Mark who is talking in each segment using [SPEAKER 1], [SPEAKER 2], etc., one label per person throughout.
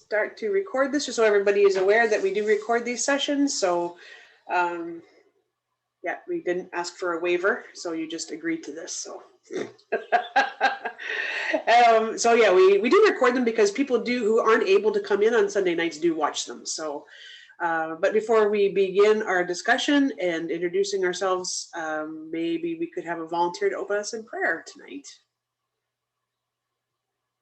[SPEAKER 1] start to record this just so everybody is aware that we do record these sessions. So yeah, we didn't ask for a waiver, so you just agreed to this. So so yeah, we do record them because people who aren't able to come in on Sunday nights do watch them. So but before we begin our discussion and introducing ourselves, maybe we could have a volunteer to open us in prayer tonight.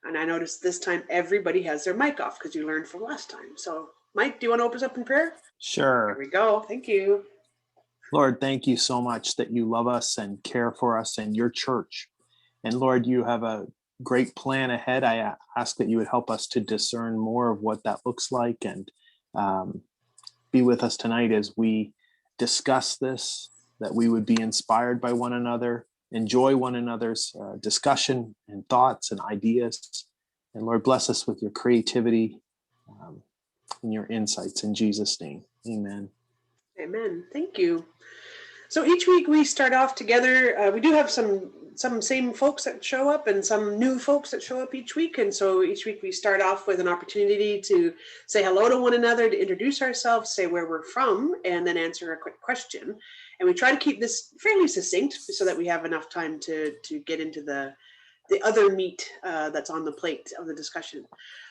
[SPEAKER 1] And I noticed this time everybody has their mic off because you learned from last time. So Mike, do you want to open us up in prayer?
[SPEAKER 2] Sure.
[SPEAKER 1] Here we go. Thank you.
[SPEAKER 2] Lord, thank you so much that you love us and care for us and your church. And Lord, you have a great plan ahead. I ask that you would help us to discern more of what that looks like and be with us tonight as we discuss this, that we would be inspired by one another, enjoy one another's discussion and thoughts and ideas. And Lord, bless us with your creativity and your insights in Jesus' name. Amen.
[SPEAKER 1] Amen. Thank you. So each week we start off together. We do have some same folks that show up and some new folks that show up each week. And so each week we start off with an opportunity to say hello to one another, to introduce ourselves, say where we're from, and then answer a quick question. And we try to keep this fairly succinct so that we have enough time to get into the other meat that's on the plate of the discussion.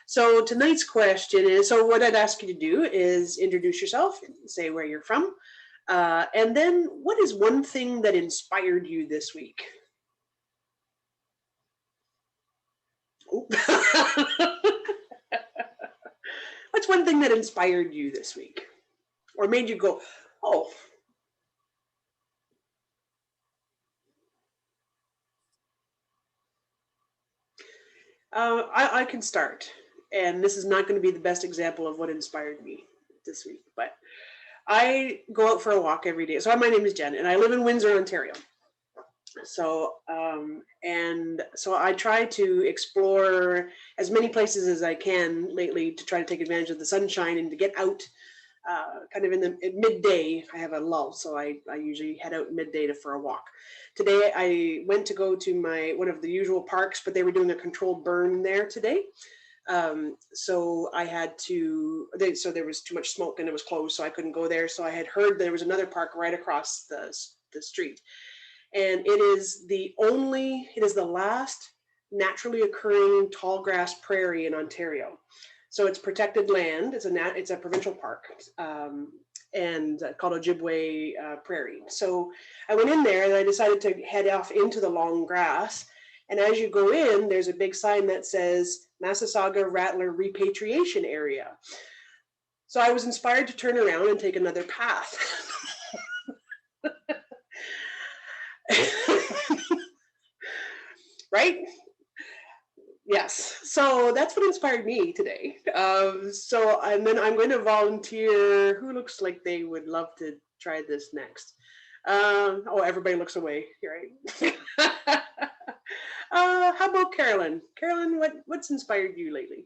[SPEAKER 1] So tonight's question is, so what I'd ask you to do is introduce yourself, say where you're from, and then what is one thing that inspired you this week? What's one thing that inspired you this week? Or made you go, oh. I can start. And this is not going to be the best example of what inspired me this week, but I go out for a walk every day. So my name is Jen, and I live in Windsor, Ontario. So, and so I try to explore as many places as I can lately to try to take advantage of the sunshine and to get out kind of at midday. I have a lull, so I usually head out midday for a walk. Today I went to go to one of the usual parks, but they were doing a controlled burn there today. So I had to, so there was too much smoke and it was closed, so I couldn't go there. So I had heard there was another park right across the street. And it is the last naturally occurring tall grass prairie in Ontario. So it's protected land. It's a provincial park and called Ojibwe Prairie. So I went in there and I decided to head off into the long grass. And as you go in, there's a big sign that says Massasauga Rattler Repatriation Area. So I was inspired to turn around and take another path. Right? Yes. So that's what inspired me today. And then I'm going to volunteer. Who looks like they would love to try this next? Everybody looks away. Right? How about Carolyn? Carolyn, what's inspired you lately?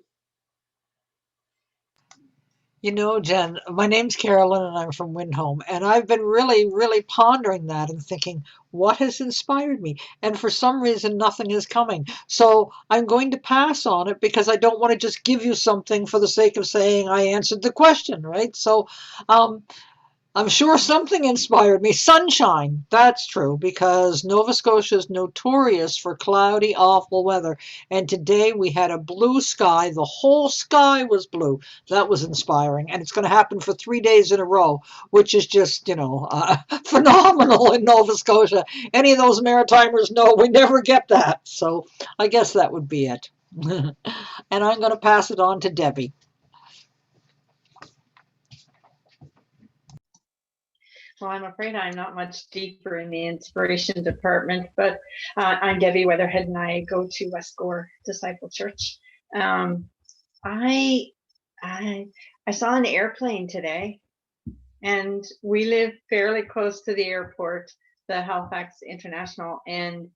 [SPEAKER 3] You know, Jen, my name's Carolyn and I'm from Windholme, and I've been really, really pondering that and thinking, what has inspired me? And for some reason, nothing is coming. So I'm going to pass on it because I don't want to just give you something for the sake of saying I answered the question, right? So I'm sure something inspired me. Sunshine, that's true, because Nova Scotia is notorious for cloudy, awful weather. And today we had a blue sky. The whole sky was blue. That was inspiring. And it's going to happen for 3 days in a row, which is just, phenomenal in Nova Scotia. Any of those Maritimers know we never get that. So I guess that would be it. And I'm going to pass it on to Debbie.
[SPEAKER 4] Well, I'm afraid I'm not much deeper in the inspiration department, but I'm Debbie Weatherhead and I go to West Gore Disciple Church. I saw an airplane today, and we live fairly close to the airport, the Halifax International, and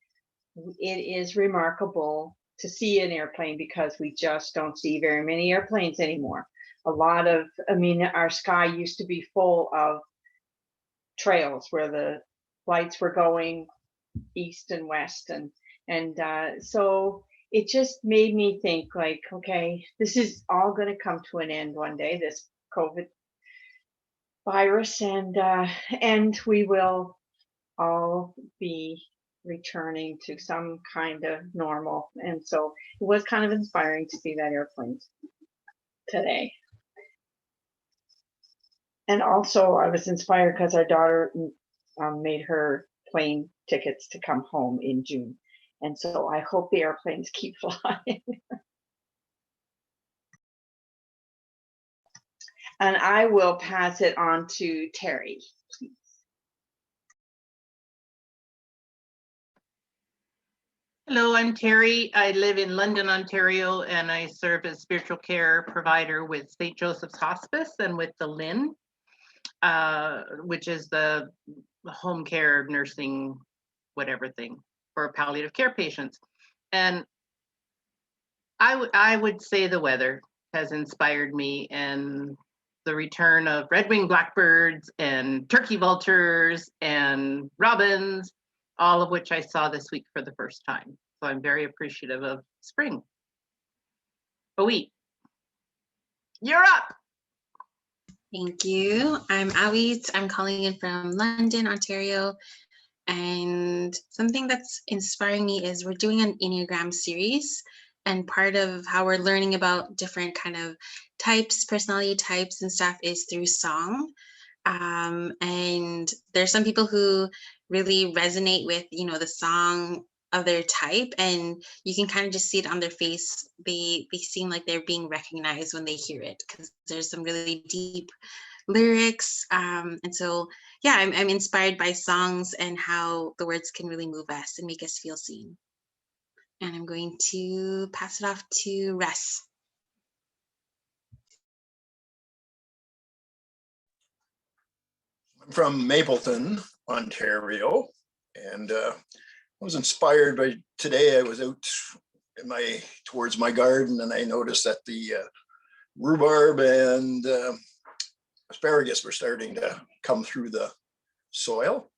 [SPEAKER 4] it is remarkable to see an airplane because we just don't see very many airplanes anymore. Our sky used to be full of trails where the lights were going east and west, and so it just made me think like, okay, this is all going to come to an end one day, this COVID virus, and we will all be returning to some kind of normal. And so it was kind of inspiring to see that airplane today. And also I was inspired because our daughter made her plane tickets to come home in June. And so I hope the airplanes keep flying. And I will pass it on to Terry, please.
[SPEAKER 5] Hello, I'm Terry. I live in London, Ontario, and I serve as spiritual care provider with St. Joseph's Hospice and with the LIN, which is the home care nursing, whatever thing for palliative care patients. And I would say the weather has inspired me, and the return of red-winged blackbirds and turkey vultures and robins, all of which I saw this week for the first time. So I'm very appreciative of spring. Owie, you're up.
[SPEAKER 6] Thank you. I'm Awit. I'm calling in from London, Ontario. And something that's inspiring me is we're doing an Enneagram series. And part of how we're learning about different kind of types, personality types and stuff is through song. And there's some people who really resonate with, you know, the song of their type, and you can kind of just see it on their face. They seem like they're being recognized when they hear it, because there's some really deep lyrics. And so, yeah, I'm inspired by songs and how the words can really move us and make us feel seen. And I'm going to pass it off to Russ.
[SPEAKER 7] I'm from Mapleton, Ontario, and I was inspired by today. I was out towards my garden, and I noticed that the rhubarb and asparagus were starting to come through the soil.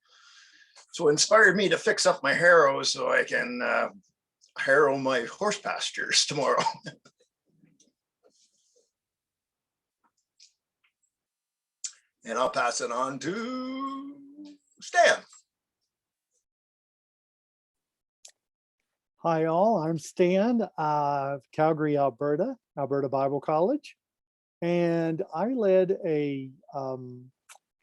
[SPEAKER 7] So it inspired me to fix up my harrow so I can harrow my horse pastures tomorrow. And I'll pass it on to Stan.
[SPEAKER 8] Hi all, I'm Stan, Calgary, Alberta Bible College. And I led a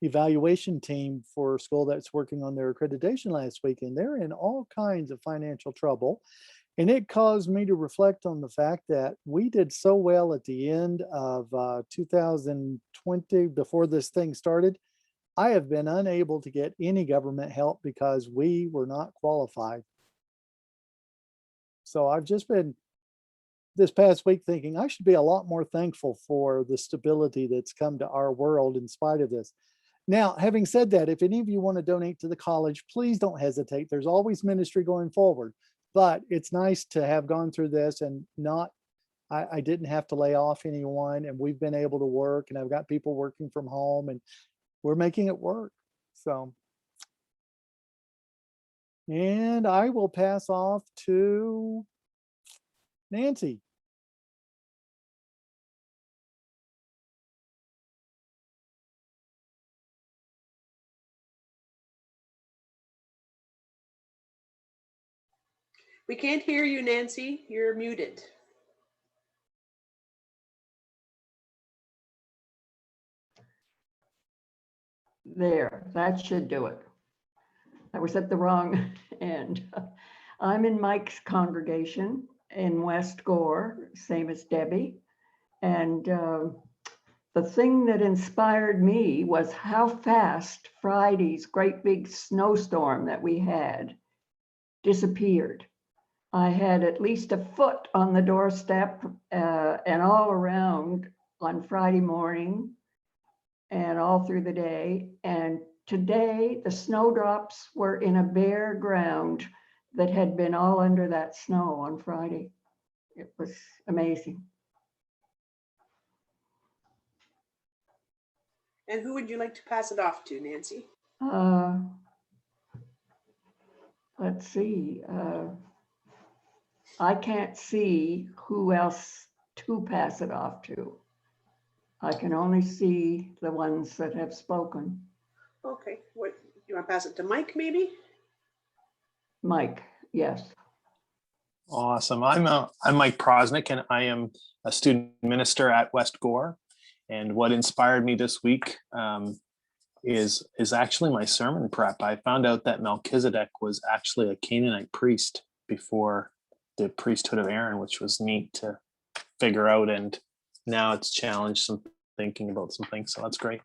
[SPEAKER 8] evaluation team for a school that's working on their accreditation last week, and they're in all kinds of financial trouble. And it caused me to reflect on the fact that we did so well at the end of 2020, before this thing started. I have been unable to get any government help because we were not qualified. So I've just been this past week thinking I should be a lot more thankful for the stability that's come to our world in spite of this. Now, having said that, if any of you want to donate to the college, please don't hesitate. There's always ministry going forward. But it's nice to have gone through this and I didn't have to lay off anyone, and we've been able to work, and I've got people working from home, and we're making it work. So, and I will pass off to Nancy.
[SPEAKER 1] We can't hear you, Nancy. You're muted.
[SPEAKER 9] There, that should do it. I was at the wrong end. I'm in Mike's congregation in West Gore, same as Debbie. And the thing that inspired me was how fast Friday's great big snowstorm that we had disappeared. I had at least a foot on the doorstep and all around on Friday morning and all through the day. And today the snowdrops were in a bare ground that had been all under that snow on Friday. It was amazing.
[SPEAKER 1] And who would you like to pass it off to, Nancy?
[SPEAKER 9] Let's see. I can't see who else to pass it off to. I can only see the ones that have spoken.
[SPEAKER 1] Okay, what, you want to pass it to Mike maybe?
[SPEAKER 9] Mike, yes.
[SPEAKER 2] Awesome. I'm Mike Prosnick, and I am a student minister at West Gore. And what inspired me this week is actually my sermon prep. I found out that Melchizedek was actually a Canaanite priest before the priesthood of Aaron, which was neat to figure out. And now it's challenged some thinking about some things. So that's great.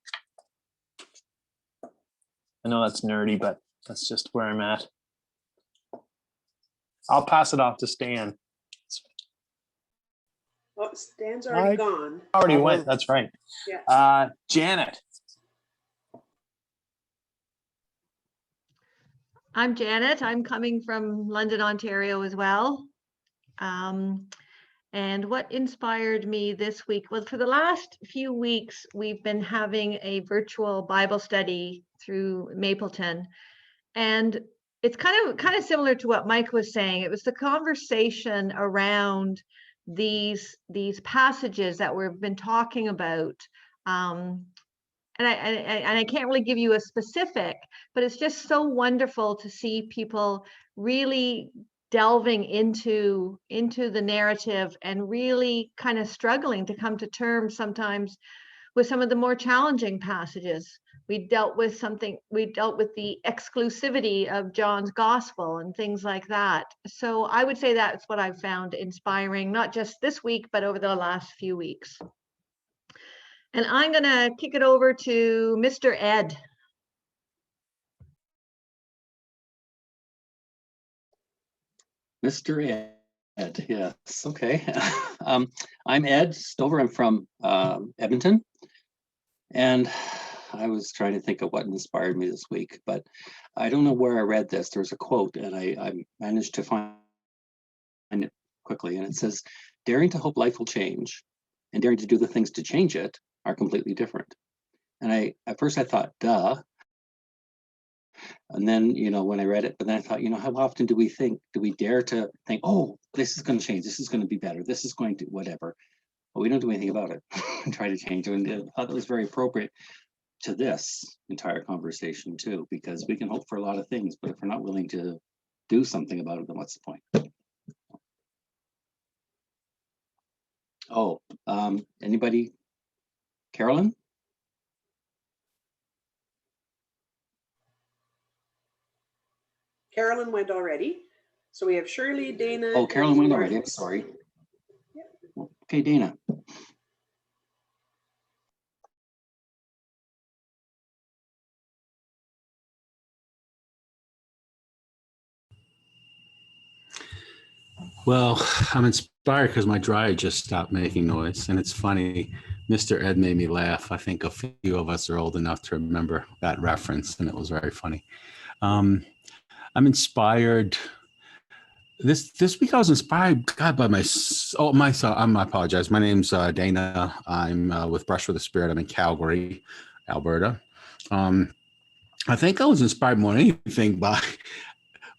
[SPEAKER 2] I know that's nerdy, but that's just where I'm at. I'll pass it off to Stan.
[SPEAKER 1] Oh, Stan's already
[SPEAKER 8] Mike?
[SPEAKER 1] gone.
[SPEAKER 2] Already went. That's right.
[SPEAKER 1] Yeah.
[SPEAKER 2] Janet.
[SPEAKER 10] I'm Janet. I'm coming from London, Ontario as well. And what inspired me this week? Well, for the last few weeks, we've been having a virtual Bible study through Mapleton. And it's kind of similar to what Mike was saying. It was the conversation around these passages that we've been talking about. And I can't really give you a specific, but it's just so wonderful to see people really delving into the narrative and really kind of struggling to come to terms sometimes with some of the more challenging passages. We dealt with the exclusivity of John's gospel and things like that. So I would say that's what I've found inspiring, not just this week, but over the last few weeks. And I'm going to kick it over to Mr. Ed.
[SPEAKER 11] Mr. Ed, yes, okay. I'm Ed Stover. I'm from Edmonton. And I was trying to think of what inspired me this week, but I don't know where I read this. There was a quote, and I managed to find it quickly. And it says, daring to hope life will change and daring to do the things to change it are completely different. And at first I thought, duh. And then, when I read it, but then I thought, how often do we dare to think, oh, this is going to change, this is going to be better, this is going to whatever. But we don't do anything about it and try to change it. And I thought that was very appropriate to this entire conversation too, because we can hope for a lot of things, but if we're not willing to do something about it, then what's the point? Oh, anybody? Carolyn?
[SPEAKER 1] Carolyn went already. So we have Shirley, Dana.
[SPEAKER 11] Oh, Carolyn went already. I'm
[SPEAKER 1] Lawrence.
[SPEAKER 11] sorry. Okay, Dana.
[SPEAKER 12] Well, I'm inspired because my dryer just stopped making noise. And it's funny, Mr. Ed made me laugh. I think a few of us are old enough to remember that reference, and it was very funny. I'm inspired. This week I was inspired, God, by my son. I apologize. My name's Dana. I'm with Brush with the Spirit. I'm in Calgary, Alberta. I think I was inspired more than anything by,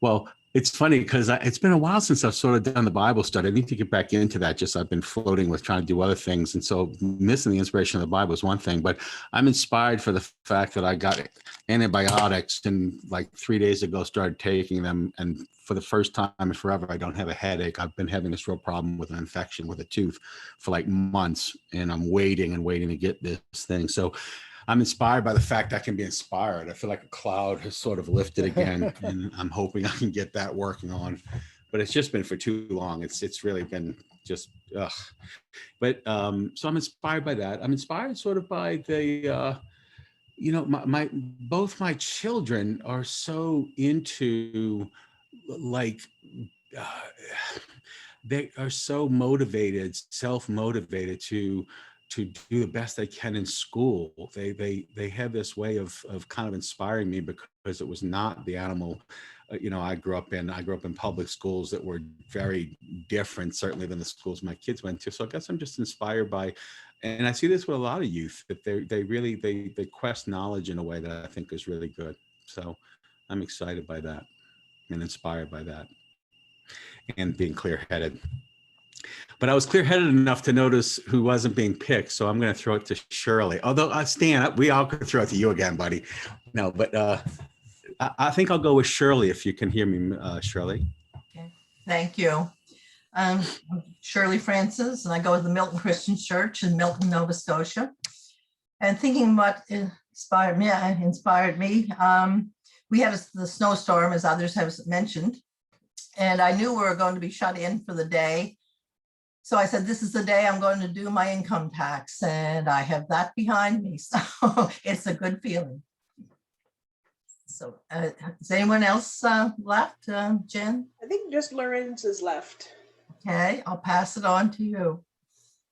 [SPEAKER 12] well, it's funny because it's been a while since I've sort of done the Bible study. I need to get back into that. Just I've been floating with trying to do other things. And so missing the inspiration of the Bible is one thing, but I'm inspired for the fact that I got antibiotics and like 3 days ago started taking them. And for the first time in forever, I don't have a headache. I've been having this real problem with an infection with a tooth for like months. And I'm waiting to get this thing. So I'm inspired by the fact I can be inspired. I feel like a cloud has sort of lifted again, and I'm hoping I can get that working on. But it's just been for too long. It's really been just, ugh. But so I'm inspired by that. I'm inspired sort of by the, both my children are so into like. They are so motivated, self-motivated to do the best they can in school. They have this way of kind of inspiring me because it was not the animal, I grew up in public schools that were very different, certainly than the schools my kids went to. So I guess I'm just inspired by, and I see this with a lot of youth, that they quest knowledge in a way that I think is really good. So I'm excited by that and inspired by that. and being clear-headed. But I was clear-headed enough to notice who wasn't being picked, so I'm going to throw it to Shirley. Although, Stan, we all could throw it to you again, buddy. No, but I think I'll go with Shirley if you can hear me, Shirley.
[SPEAKER 13] Okay. Thank you. I'm Shirley Francis, and I go to the Milton Christian Church in Milton, Nova Scotia. And thinking what inspired me, we had the snowstorm, as others have mentioned, and I knew we were going to be shut in for the day. So I said, this is the day I'm going to do my income tax, and I have that behind me. So it's a good feeling. So is anyone else left, Jen?
[SPEAKER 1] I think just Lorenz is left.
[SPEAKER 13] Okay, I'll pass it on to you.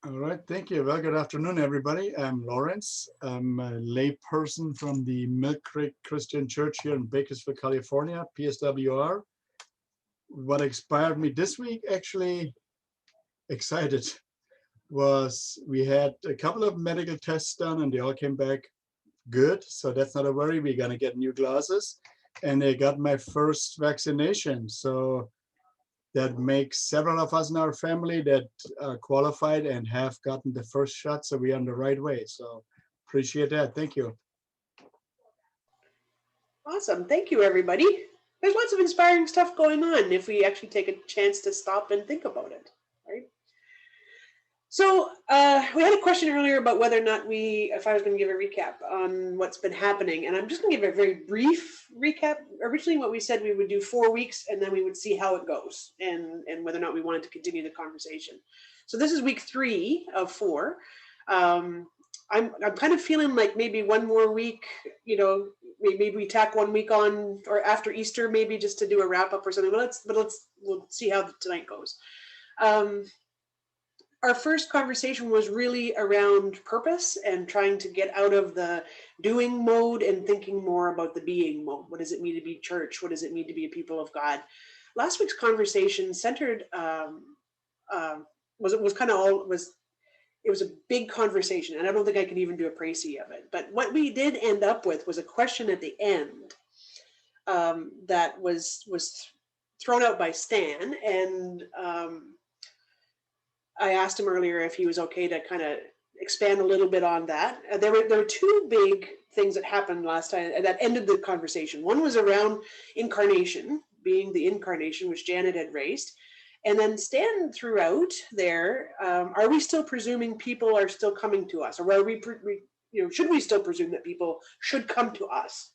[SPEAKER 14] All right, thank you. Well, good afternoon, everybody. I'm Lawrence. I'm a lay person from the Milk Creek Christian Church here in Bakersfield, California, PSWR. What inspired me this week, actually excited, was we had a couple of medical tests done and they all came back good. So that's not a worry. We're going to get new glasses, and I got my first vaccination. So that makes several of us in our family that are qualified and have gotten the first shot. So we're on the right way. So appreciate that. Thank you.
[SPEAKER 1] Awesome. Thank you, everybody. There's lots of inspiring stuff going on if we actually take a chance to stop and think about it, right? So we had a question earlier about whether or not if I was going to give a recap on what's been happening, and I'm just going to give a very brief recap. Originally, what we said, we would do 4 weeks, and then we would see how it goes, and whether or not we wanted to continue the conversation. So this is week 3 of 4. I'm kind of feeling like maybe one more week, maybe we tack 1 week on, or after Easter, maybe just to do a wrap up or something. But we'll see how tonight goes. Our first conversation was really around purpose and trying to get out of the doing mode and thinking more about the being mode. What does it mean to be church? What does it mean to be a people of God? Last week's conversation centered it was a big conversation, and I don't think I can even do a précis of it. But what we did end up with was a question at the end that was thrown out by Stan, and I asked him earlier if he was okay to kind of expand a little bit on that. There were 2 big things that happened last time that ended the conversation. One was around incarnation, being the incarnation, which Janet had raised. And then Stan threw out there, are we still presuming people are still coming to us? Or are should we still presume that people should come to us?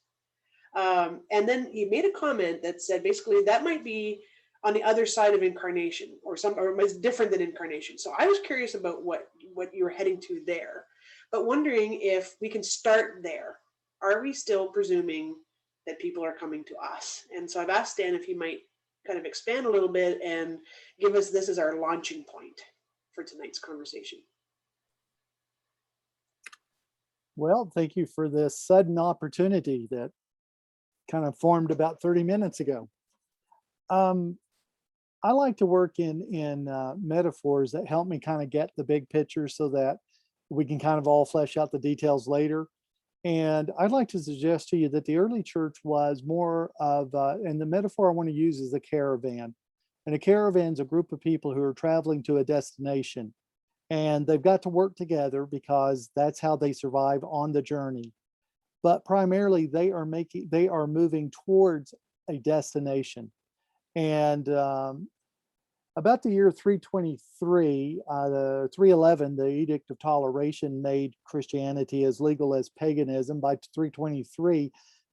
[SPEAKER 1] And then he made a comment that said, basically, that might be on the other side of incarnation, or is different than incarnation. So I was curious about what you were heading to there, but wondering if we can start there. Are we still presuming that people are coming to us? And so I've asked Stan if he might kind of expand a little bit and give us this as our launching point for tonight's conversation.
[SPEAKER 8] Well, thank you for this sudden opportunity that kind of formed about 30 minutes ago. I like to work in metaphors that help me kind of get the big picture so that we can kind of all flesh out the details later. And I'd like to suggest to you that the early church was more of, and the metaphor I want to use is a caravan. And a caravan is a group of people who are traveling to a destination. And they've got to work together because that's how they survive on the journey. But primarily they are moving towards a destination. And about the year 323, the 311, the Edict of Toleration made Christianity as legal as paganism. By 323,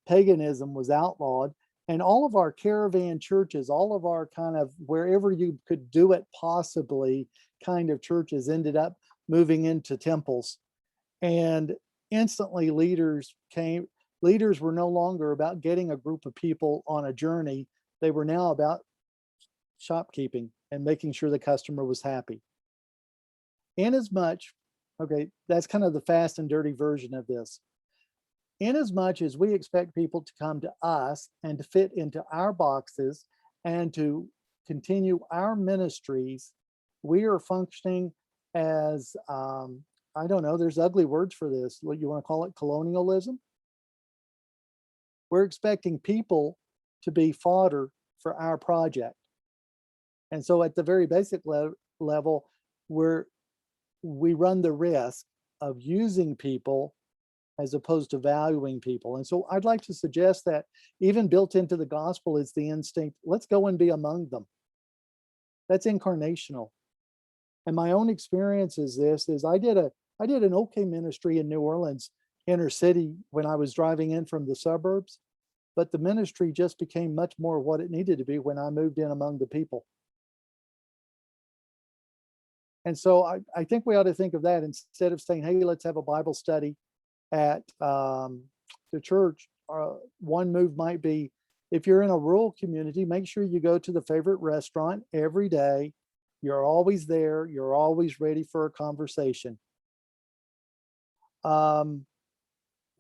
[SPEAKER 8] paganism was outlawed. And all of our caravan churches, all of our kind of wherever you could do it possibly kind of churches ended up moving into temples. And instantly leaders came. Leaders were no longer about getting a group of people on a journey. They were now about shopkeeping and making sure the customer was happy. Inasmuch, okay, that's kind of the fast and dirty version of this. Inasmuch as we expect people to come to us and to fit into our boxes and to continue our ministries, we are functioning as, I don't know, there's ugly words for this. What you want to call it, colonialism? We're expecting people to be fodder for our project. And so at the very basic level, we run the risk of using people as opposed to valuing people. And so I'd like to suggest that even built into the gospel is the instinct, let's go and be among them. That's incarnational. And my own experience is I did an okay ministry in New Orleans inner city when I was driving in from the suburbs, but the ministry just became much more what it needed to be when I moved in among the people. And so I think we ought to think of that instead of saying, hey, let's have a Bible study at the church. One move might be, if you're in a rural community, make sure you go to the favorite restaurant every day. You're always there. You're always ready for a conversation.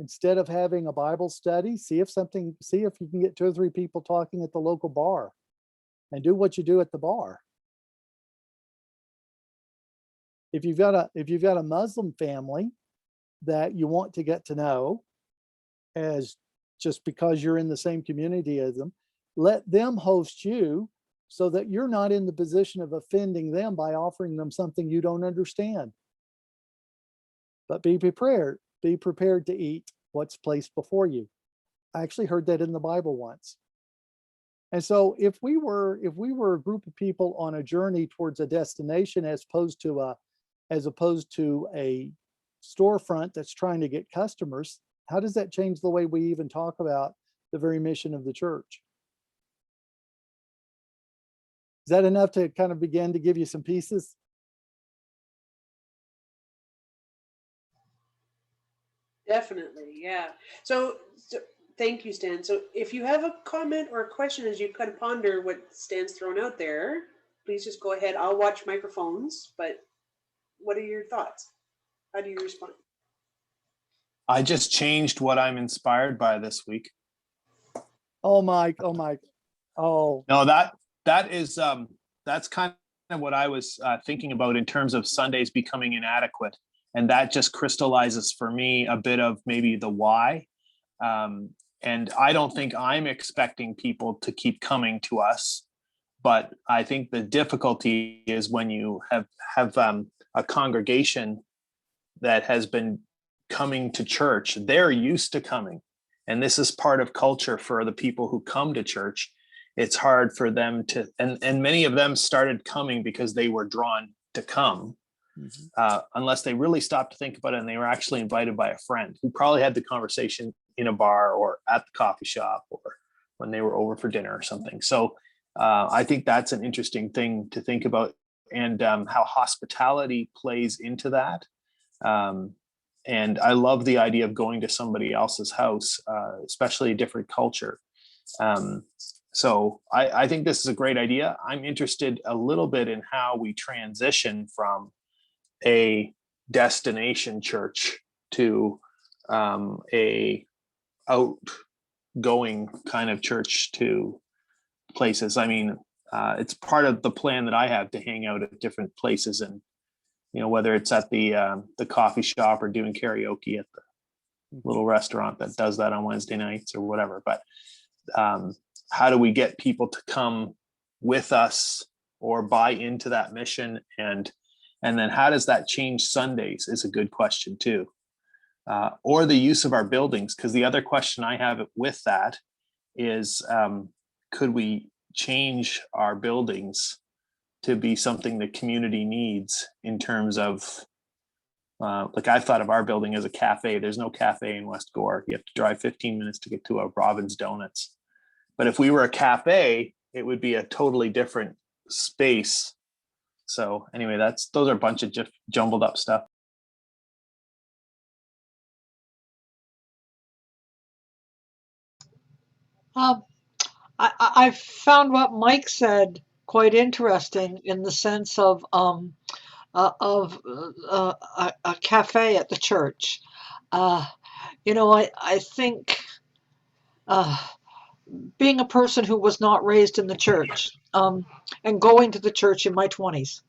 [SPEAKER 8] Instead of having a Bible study, see if you can get 2 or 3 people talking at the local bar, and do what you do at the bar. If you've got a Muslim family that you want to get to know, as just because you're in the same community as them, let them host you so that you're not in the position of offending them by offering them something you don't understand. But be prepared to eat what's placed before you. I actually heard that in the Bible once. And so if we were a group of people on a journey towards a destination as opposed to a storefront that's trying to get customers, how does that change the way we even talk about the very mission of the church? Is that enough to kind of begin to give you some pieces?
[SPEAKER 1] Definitely, yeah. So thank you, Stan. So if you have a comment or a question as you kind of ponder what Stan's thrown out there, please just go ahead. I'll watch microphones, but what are your thoughts? How do you respond?
[SPEAKER 2] I just changed what I'm inspired by this week.
[SPEAKER 8] Oh, Mike. Oh.
[SPEAKER 2] No, that's kind of what I was thinking about in terms of Sundays becoming inadequate. And that just crystallizes for me a bit of maybe the why. And I don't think I'm expecting people to keep coming to us, but I think the difficulty is when you have a congregation that has been coming to church, they're used to coming. And this is part of culture for the people who come to church. It's hard for them to, and many of them started coming because they were drawn to come, unless they really stopped to think about it and they were actually invited by a friend who probably had the conversation in a bar or at the coffee shop or when they were over for dinner or something. So I think that's an interesting thing to think about, and how hospitality plays into that. And I love the idea of going to somebody else's house, especially a different culture. So I think this is a great idea. I'm interested a little bit in how we transition from a destination church to a outgoing kind of church to places. I mean, it's part of the plan that I have to hang out at different places, and whether it's at the coffee shop or doing karaoke at the little restaurant that does that on Wednesday nights or whatever. But how do we get people to come with us or buy into that mission? And then how does that change Sundays is a good question too. Or the use of our buildings, because the other question I have with that is, could we change our buildings to be something the community needs in terms of, like I thought of our building as a cafe. There's no cafe in West Gore. You have to drive 15 minutes to get to a Robin's Donuts. But if we were a cafe, it would be a totally different space. So anyway, those are a bunch of just jumbled up stuff.
[SPEAKER 3] I found what Mike said quite interesting in the sense of a cafe at the church. I think being a person who was not raised in the church and going to the church in my 20s,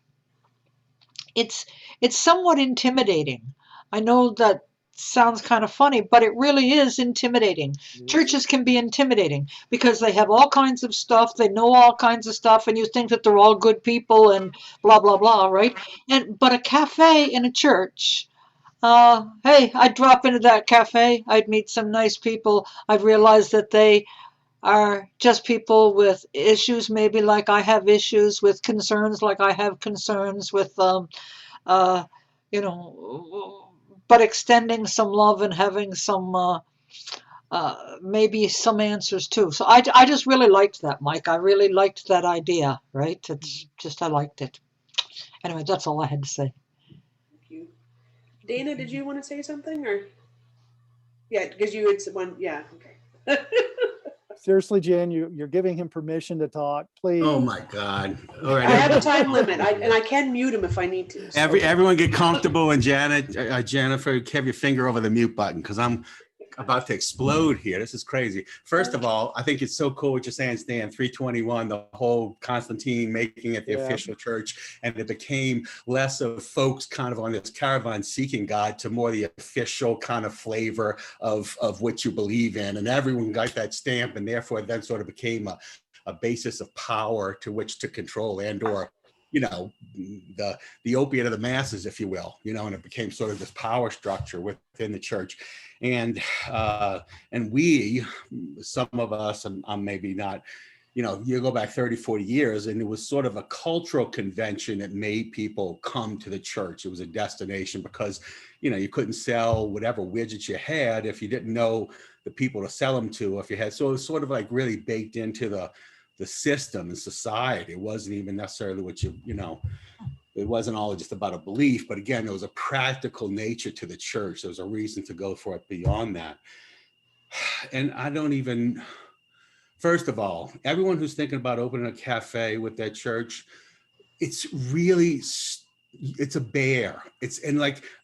[SPEAKER 3] it's somewhat intimidating. I know that sounds kind of funny, but it really is intimidating. Churches can be intimidating because they have all kinds of stuff, they know all kinds of stuff, and you think that they're all good people and blah blah blah, right? But a cafe in a church, hey, I'd drop into that cafe, I'd meet some nice people, I'd realize that they are just people with issues, maybe like I have issues, with concerns like I have concerns, with uh, you know, but extending some love and having some maybe some answers too. So I just really liked that, Mike. I really liked that idea, right? It's just, I liked it. Anyway, that's all I had to say.
[SPEAKER 1] Thank you. Dana, did you want to say something, or? Yeah, because you had one. Yeah, okay.
[SPEAKER 8] Seriously, Jen, you're giving him permission to talk, please.
[SPEAKER 12] Oh my God. All right.
[SPEAKER 1] I have a time limit, and I can mute him if I need to. So.
[SPEAKER 12] Everyone get comfortable, and Jennifer, have your finger over the mute button, because I'm about to explode here. This is crazy. First of all, I think it's so cool what you're saying, Stan. 321, the whole Constantine making it the official church, and it became less of folks kind of on this caravan seeking God to more the official kind of flavor of what you believe in, and everyone got that stamp, and therefore it then sort of became a basis of power to which to control and/or the opiate of the masses, if you will, and it became sort of this power structure within the church. And we, some of us, and I'm maybe not, you go back 30, 40 years, and it was sort of a cultural convention that made people come to the church. It was a destination because, you couldn't sell whatever widgets you had if you didn't know the people to sell them to. If you had, so it was sort of like really baked into the system and society. It wasn't even necessarily what it wasn't all just about a belief, but again, there was a practical nature to the church. There was a reason to go for it beyond that. And I don't even, first of all, everyone who's thinking about opening a cafe with their church, it's a bear.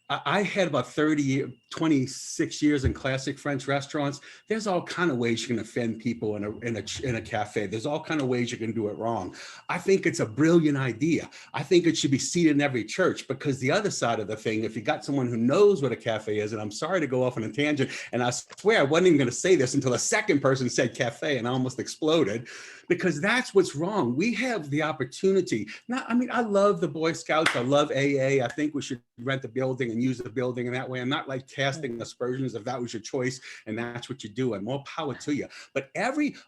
[SPEAKER 12] I had about 26 years in classic French restaurants. There's all kind of ways you can offend people in a cafe. There's all kind of ways you can do it wrong. I think it's a brilliant idea. I think it should be seated in every church, because the other side of the thing, if you got someone who knows what a cafe is, and I'm sorry to go off on a tangent, and I swear I wasn't even going to say this until the second person said cafe, and I almost exploded, because that's what's wrong. We have the opportunity. I love the Boy Scouts. I love AA. I think we should rent the building and use the building in that way. I'm not like casting aspersions if that was your choice and that's what you do, and more power to you. But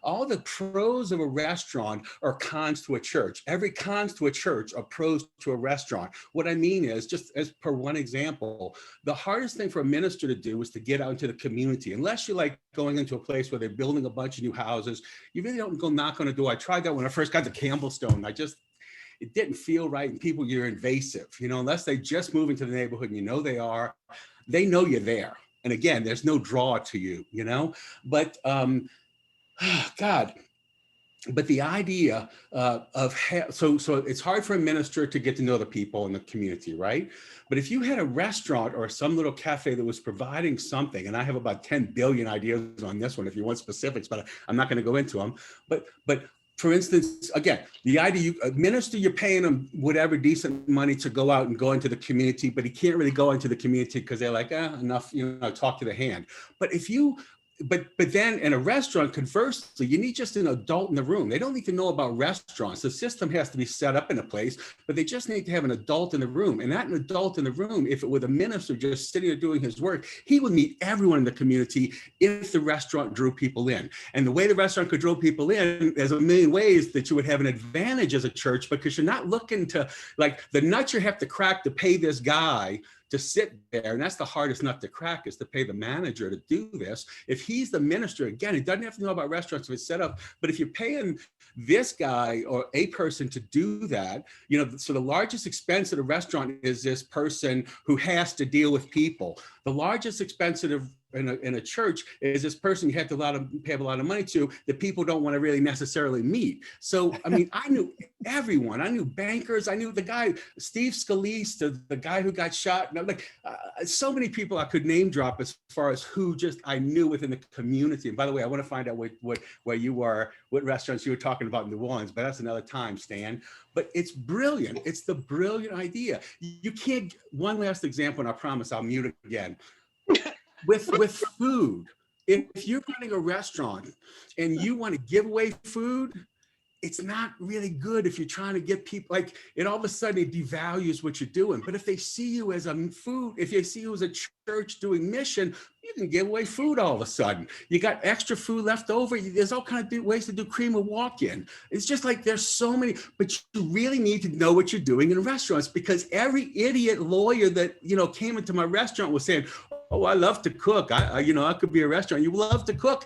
[SPEAKER 12] all the pros of a restaurant are cons to a church. Every cons to a church are pros to a restaurant. What I mean is, just as per one example, the hardest thing for a minister to do is to get out into the community. Unless you're like going into a place where they're building a bunch of new houses, you really don't go knock on a door. I tried that when I first got to Campbellstone. It didn't feel right, and people, you're invasive, unless they just move into the neighborhood and they know you're there. And again, there's no draw to you, but God, but the idea so it's hard for a minister to get to know the people in the community, right? But if you had a restaurant or some little cafe that was providing something, and I have about 10 billion ideas on this one if you want specifics, but I'm not going to go into them. But for instance, again, the idea, a minister, you're paying him whatever decent money to go out and go into the community, but he can't really go into the community because they're like, enough, talk to the hand. But but then in a restaurant, conversely, you need just an adult in the room. They don't need to know about restaurants. The system has to be set up in a place, but they just need to have an adult in the room. And that an adult in the room, if it were the minister just sitting there doing his work, he would meet everyone in the community if the restaurant drew people in. And the way the restaurant could draw people in, there's a million ways that you would have an advantage as a church, because you're not looking to, like, the nut you have to crack to pay this guy to sit there, and that's the hardest nut to crack, is to pay the manager to do this. If he's the minister, again, he doesn't have to know about restaurants if it's set up, but if you're paying this guy or a person to do that, so the largest expense at a restaurant is this person who has to deal with people. The largest expense in a church is this person you have to pay a lot of money to that people don't want to really necessarily meet. So, I knew everyone. I knew bankers. I knew the guy, Steve Scalise, the guy who got shot. So many people I could name drop as far as who just I knew within the community. And by the way, I want to find out where you are, what restaurants you were talking about in New Orleans, but that's another time, Stan. But it's brilliant. It's the brilliant idea. You can't, one last example, and I promise I'll mute it again. with food, if you're running a restaurant and you want to give away food, it's not really good if you're trying to get people, like, it all of a sudden it devalues what you're doing. But if they see you as a food, if they see you as a church doing mission, you can give away food all of a sudden. You got extra food left over. There's all kinds of ways to do cream of walk-in. It's just like there's so many, but you really need to know what you're doing in restaurants, because every idiot lawyer that, you know, came into my restaurant was saying, oh, I love to cook. I could be a restaurant. You love to cook.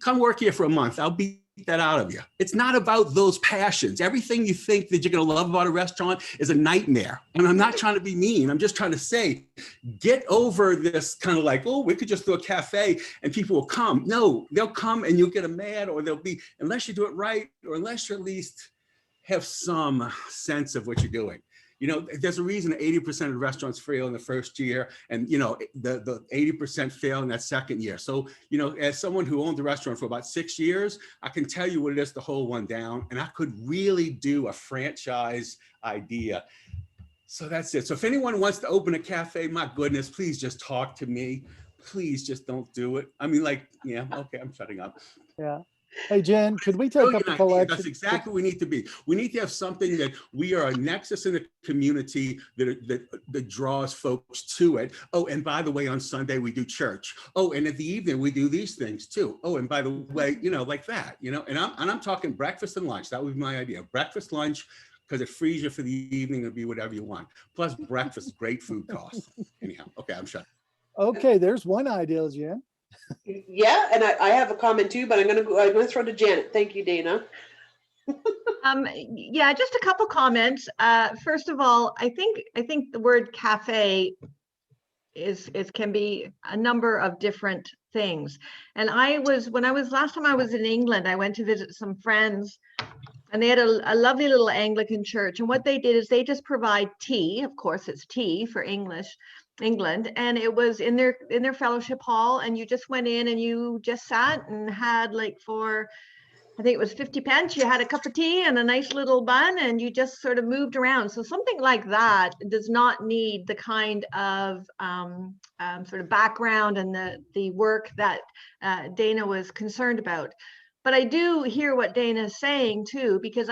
[SPEAKER 12] Come work here for a month. I'll beat that out of you. It's not about those passions. Everything you think that you're going to love about a restaurant is a nightmare. And I'm not trying to be mean. I'm just trying to say, get over this kind of like, oh, we could just do a cafe and people will come. No, they'll come and you'll get them mad, or they'll be, unless you do it right, or unless you at least have some sense of what you're doing. You know, there's a reason 80% of restaurants fail in the first year, and, you know, the 80% fail in that second year. So, you know, as someone who owned the restaurant for about 6 years, I can tell you what it is to hold one down, and I could really do a franchise idea. So that's it. So if anyone wants to open a cafe, my goodness, please just talk to me. Please just don't do it. I mean, like, yeah, okay, I'm shutting up.
[SPEAKER 8] Yeah. Hey, Jen, could we take up a collection?
[SPEAKER 12] That's exactly what we need to be. We need to have something that we are a nexus in the community that draws folks to it. Oh, and by the way, on Sunday we do church. Oh, and at the evening we do these things too. Oh, and by the way, you know, like that, you know, and I'm talking breakfast and lunch. That was my idea. Breakfast, lunch, because it frees you for the evening to be whatever you want. Plus breakfast, great food costs. Anyhow, okay, I'm shut.
[SPEAKER 8] Okay, there's one idea, Jen.
[SPEAKER 1] Yeah, and I have a comment too, but I'm gonna throw to Janet. Thank you, Dana.
[SPEAKER 10] Yeah, just a couple comments. First of all, I think the word cafe can be a number of different things. And last time I was in England, I went to visit some friends, and they had a lovely little Anglican church. And what they did is they just provide tea. Of course, it's tea for England, and it was in their fellowship hall, and you just went in and you just sat and had, like, for I think it was 50 pence, you had a cup of tea and a nice little bun, and you just sort of moved around. So something like that does not need the kind of sort of background and the work that Dana was concerned about. But I do hear what Dana is saying too, because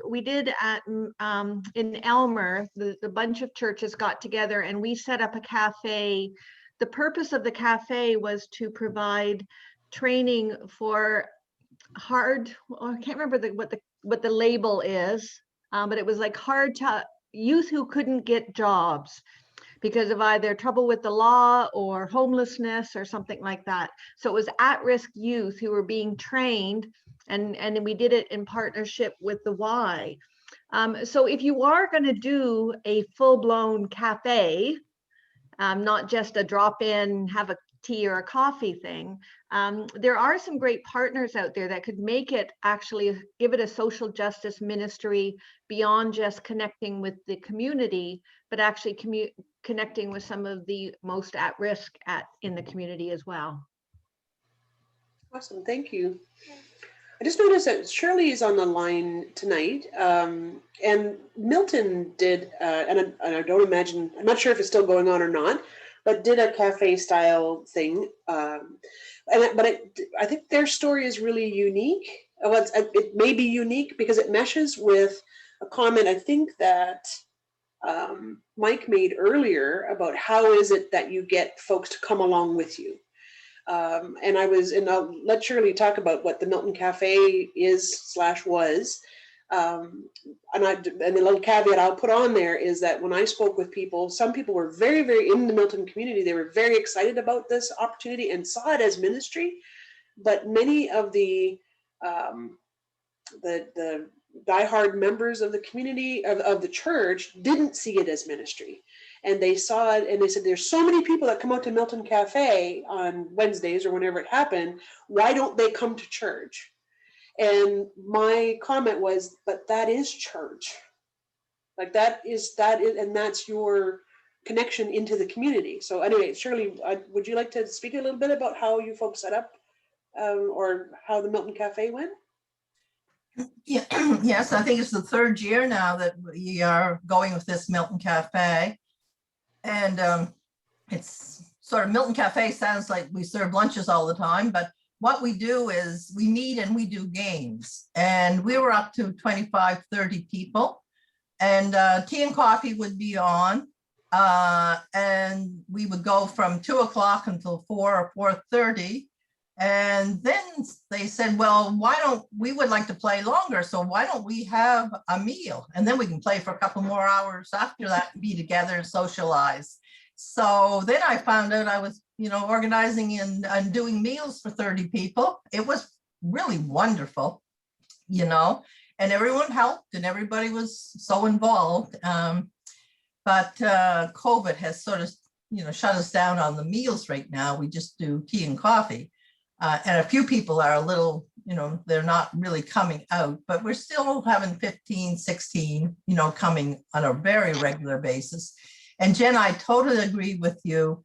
[SPEAKER 10] we did at in Elmer, the bunch of churches got together and we set up a cafe. The purpose of the cafe was to provide training for I can't remember what the label is, but it was like youth who couldn't get jobs because of either trouble with the law or homelessness or something like that. So it was at-risk youth who were being trained, and we did it in partnership with the Y. So if you are going to do a full-blown cafe, not just a drop-in, have a tea or a coffee thing, there are some great partners out there that could make it, actually give it a social justice ministry beyond just connecting with the community, but actually connecting with some of the most at risk in the community as well.
[SPEAKER 1] Awesome, thank you. I just noticed that Shirley is on the line tonight, and Milton did, and I don't imagine, I'm not sure if it's still going on or not, but did a cafe style thing. I think their story is really unique. Well, it may be unique because it meshes with a comment I think that Mike made earlier about how is it that you get folks to come along with you. And I'll let Shirley talk about what the Milton Cafe is/was. And the little caveat I'll put on there is that when I spoke with people, some people were very, very in the Milton community. They were very excited about this opportunity and saw it as ministry. But many of the diehard members of the community of the church didn't see it as ministry. And they saw it and they said, there's so many people that come out to Milton Cafe on Wednesdays or whenever it happened. Why don't they come to church? And my comment was, but that is church. Like that is, and that's your connection into the community. So anyway, Shirley, would you like to speak a little bit about how you folks set up or how the Milton Cafe went?
[SPEAKER 13] Yeah, yes, I think it's the third year now that we are going with this Milton Cafe. And it's sort of Milton Cafe sounds like we serve lunches all the time, but what we do is we meet and we do games. And we were up to 25, 30 people. And tea and coffee would be on. And we would go from 2 o'clock until 4 or 4:30. And then they said, well, we would like to play longer. So why don't we have a meal? And then we can play for a couple more hours after that, be together and socialize. So then I found out I was, organizing and doing meals for 30 people. It was really wonderful, and everyone helped and everybody was so involved. But COVID has sort of, shut us down on the meals right now. We just do tea and coffee. And a few people are a little, they're not really coming out, but we're still having 15, 16, coming on a very regular basis. And Jen, I totally agree with you.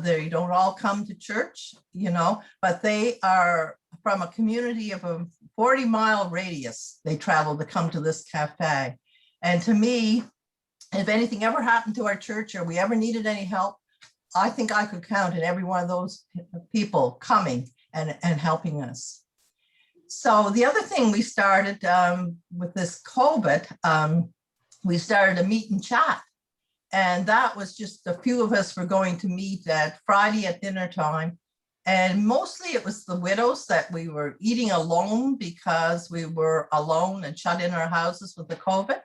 [SPEAKER 13] They don't all come to church, but they are from a community of a 40-mile radius. They travel to come to this cafe. And to me, if anything ever happened to our church or we ever needed any help, I think I could count on every one of those people coming and helping us. So the other thing we started with this COVID, we started a meet and chat. And that was just a few of us were going to meet at Friday at dinner time. And mostly it was the widows that we were eating alone because we were alone and shut in our houses with the COVID.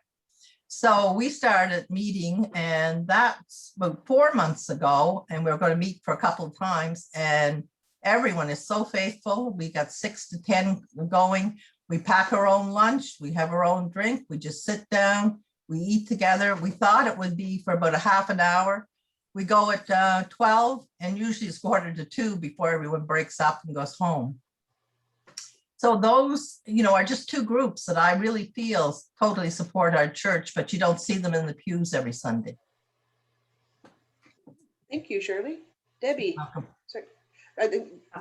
[SPEAKER 13] So we started meeting, and that's about 4 months ago, and we're going to meet for a couple of times, and everyone is so faithful. We got 6 to 10 going. We pack our own lunch. We have our own drink. We just sit down. We eat together. We thought it would be for about a half an hour. We go at 12, and usually it's 1:45 before everyone breaks up and goes home. So those, are just two groups that I really feel totally support our church, but you don't see them in the pews every Sunday.
[SPEAKER 1] Thank you, Shirley. Debbie. Sorry.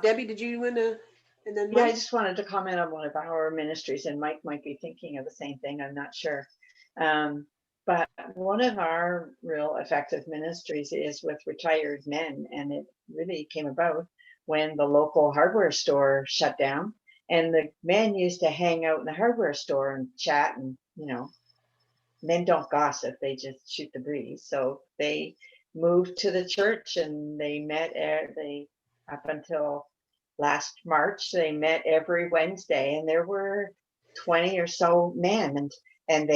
[SPEAKER 1] Debbie, did you want to? And then
[SPEAKER 4] Yeah, I just wanted to comment on one of our ministries, and Mike might be thinking of the same thing. I'm not sure. But one of our real effective ministries is with retired men, and it really came about when the local hardware store shut down. And the men used to hang out in the hardware store and chat, and men don't gossip, they just shoot the breeze. So they moved to the church, and they met up until last March, they met every Wednesday, and there were 20 or so men, and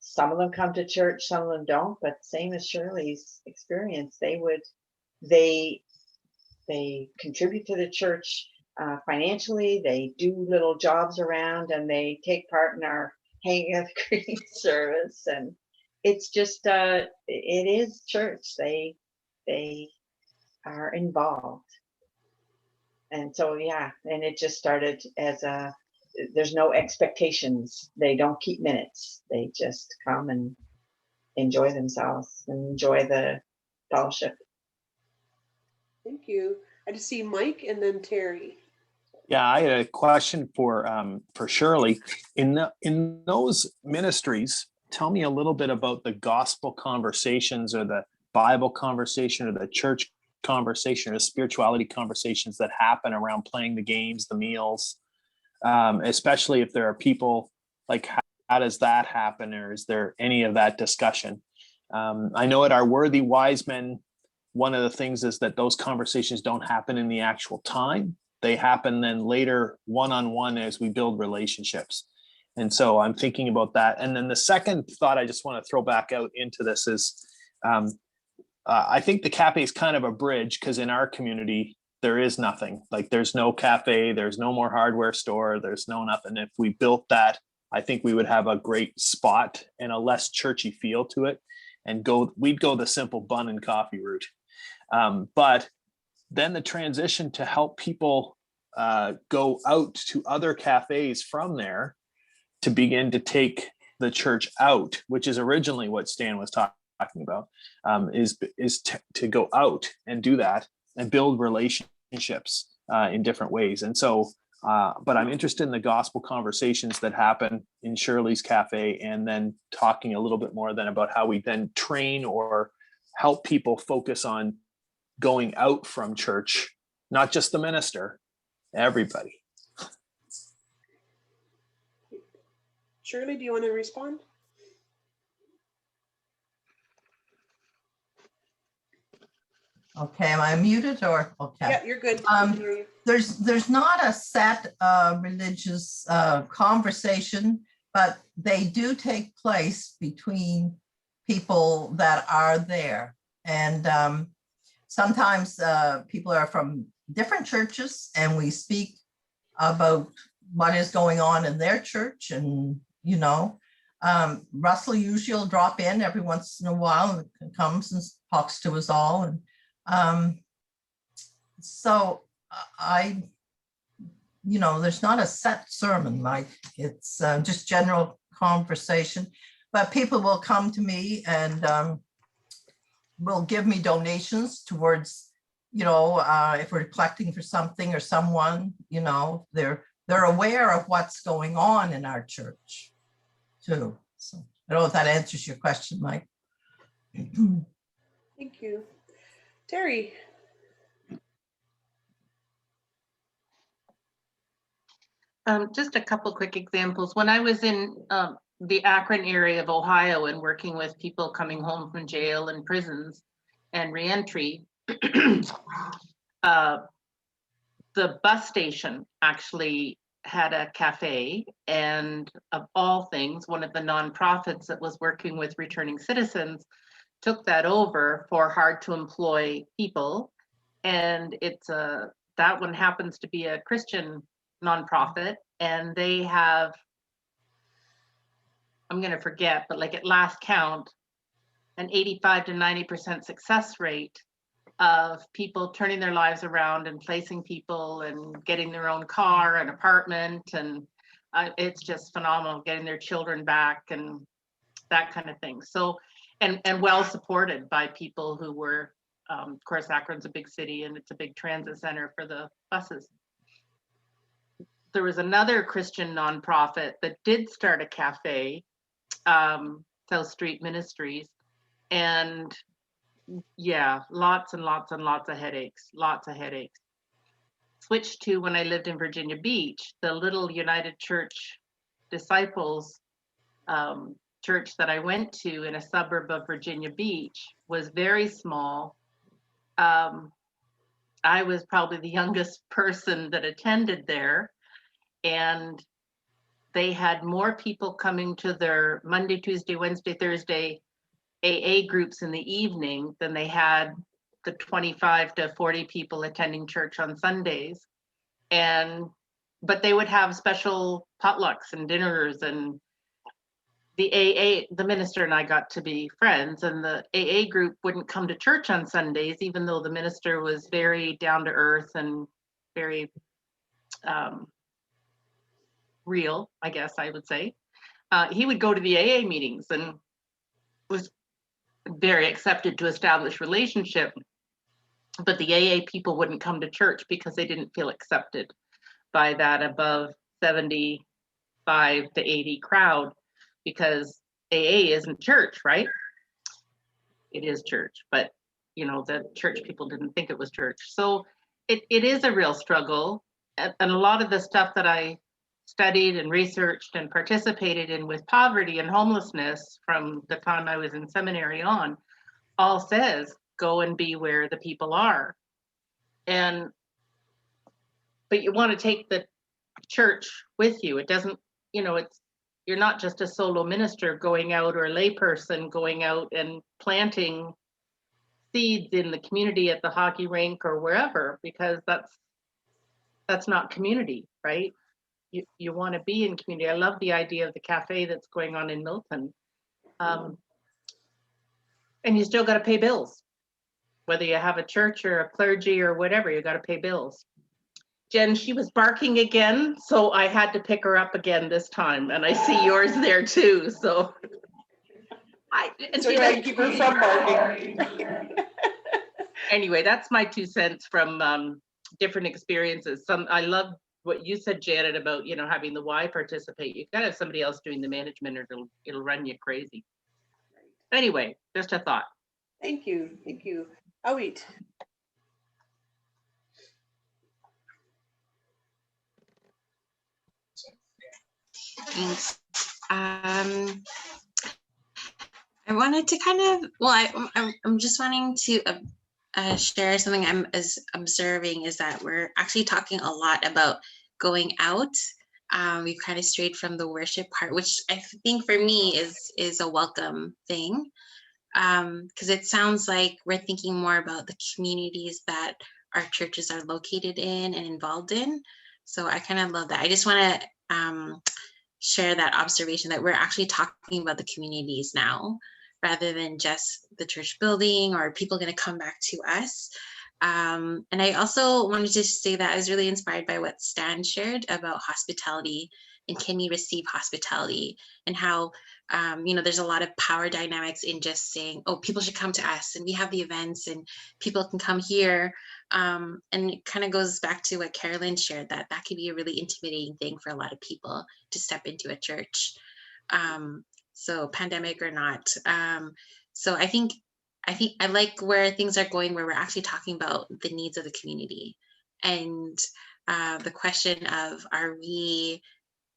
[SPEAKER 4] some of them come to church, some of them don't, but same as Shirley's experience, they contribute to the church financially. They do little jobs around, and they take part in our hanging of the green service. And it's just, it is church. They are involved. And so, yeah, and it just started as there's no expectations. They don't keep minutes. They just come and enjoy themselves and enjoy the fellowship.
[SPEAKER 1] Thank you. I just see Mike and then Terry.
[SPEAKER 2] Yeah, I had a question for Shirley. In those ministries, tell me a little bit about the gospel conversations or the Bible conversation or the church conversation or the spirituality conversations that happen around playing the games, the meals, especially if there are people, like how does that happen, or is there any of that discussion? I know at our Worthy Wise Men, one of the things is that those conversations don't happen in the actual time. They happen then later one-on-one as we build relationships. And so I'm thinking about that. And then the second thought I just want to throw back out into this is, I think the cafe is kind of a bridge, because in our community, there is nothing. Like there's no cafe, there's no more hardware store, there's no nothing. If we built that, I think we would have a great spot and a less churchy feel to it, and we'd go the simple bun and coffee route. But then the transition to help people go out to other cafes from there to begin to take the church out, which is originally what Stan was talking about, is to go out and do that and build relationships in different ways. And so, but I'm interested in the gospel conversations that happen in Shirley's Cafe, and then talking a little bit more then about how we then train or help people focus on going out from church, not just the minister, everybody.
[SPEAKER 1] Shirley, do you want to respond?
[SPEAKER 13] Okay, am I muted or, okay?
[SPEAKER 1] Yeah, you're good. I can hear you.
[SPEAKER 13] There's not a set religious conversation, but they do take place between people that are there. And sometimes people are from different churches and we speak about what is going on in their church. And, you know, Russell usually will drop in every once in a while and comes and talks to us all. And so you know, there's not a set sermon, like it's just general conversation, but people will come to me and will give me donations towards, you know, if we're collecting for something or someone, you know, they're aware of what's going on in our church too. So I don't know if that answers your question, Mike.
[SPEAKER 1] Thank you. Terry.
[SPEAKER 5] Just a couple quick examples. When I was in the Akron area of Ohio and working with people coming home from jail and prisons and reentry, the bus station actually had a cafe, and of all things, one of the nonprofits that was working with returning citizens took that over for hard to employ people. And it's that one happens to be a Christian nonprofit, and they have, I'm going to forget, but like at last count, an 85 to 90% success rate of people turning their lives around and placing people and getting their own car and apartment. And it's just phenomenal, getting their children back and that kind of thing. So, and well supported by people who were, of course, Akron's a big city and it's a big transit center for the buses. There was another Christian nonprofit that did start a cafe, South Street Ministries, and yeah, lots and lots and lots of headaches, Switched to when I lived in Virginia Beach, the little United Church Disciples church that I went to in a suburb of Virginia Beach was very small. I was probably the youngest person that attended there, and they had more people coming to their Monday, Tuesday, Wednesday, Thursday AA groups in the evening than they had the 25 to 40 people attending church on Sundays. But they would have special potlucks and dinners, and the minister and I got to be friends, and the AA group wouldn't come to church on Sundays, even though the minister was very down to earth and very real, I guess I would say. He would go to the AA meetings and was very accepted to establish relationship, but the AA people wouldn't come to church because they didn't feel accepted by that above 75 to 80 crowd, because AA isn't church, right? It is church, but you know, the church people didn't think it was church. So it is a real struggle. And a lot of the stuff that I studied and researched and participated in with poverty and homelessness from the time I was in seminary on, all says go and be where the people are. But you want to take the church with you. It doesn't, you know, you're not just a solo minister going out or a layperson going out and planting seeds in the community at the hockey rink or wherever, because that's not community, right? You want to be in community. I love the idea of the cafe that's going on in Milton. And you still got to pay bills. Whether you have a church or a clergy or whatever, you got to pay bills. Jen, she was barking again, so I had to pick her up again this time. And I see yours there too, so.
[SPEAKER 1] So try to keep her from barking.
[SPEAKER 5] Anyway, that's my 2 cents from different experiences. I love what you said, Janet, about, you know, having the Y participate. You gotta have somebody else doing the management or it'll run you crazy. Anyway, just a thought.
[SPEAKER 1] Thank you. Awit.
[SPEAKER 6] Thanks. I wanted to kind of, well, I'm just wanting to share something I'm observing is that we're actually talking a lot about going out. We've kind of strayed from the worship part, which I think for me is a welcome thing. Because it sounds like we're thinking more about the communities that our churches are located in and involved in. So I kind of love that. I just want to share that observation that we're actually talking about the communities now, rather than just the church building or people going to come back to us. And I also wanted to say that I was really inspired by what Stan shared about hospitality and can we receive hospitality, and how there's a lot of power dynamics in just saying, oh, people should come to us and we have the events and people can come here. And it kind of goes back to what Carolyn shared, that could be a really intimidating thing for a lot of people to step into a church. So pandemic or not. So I think I like where things are going, where we're actually talking about the needs of the community, and the question of, are we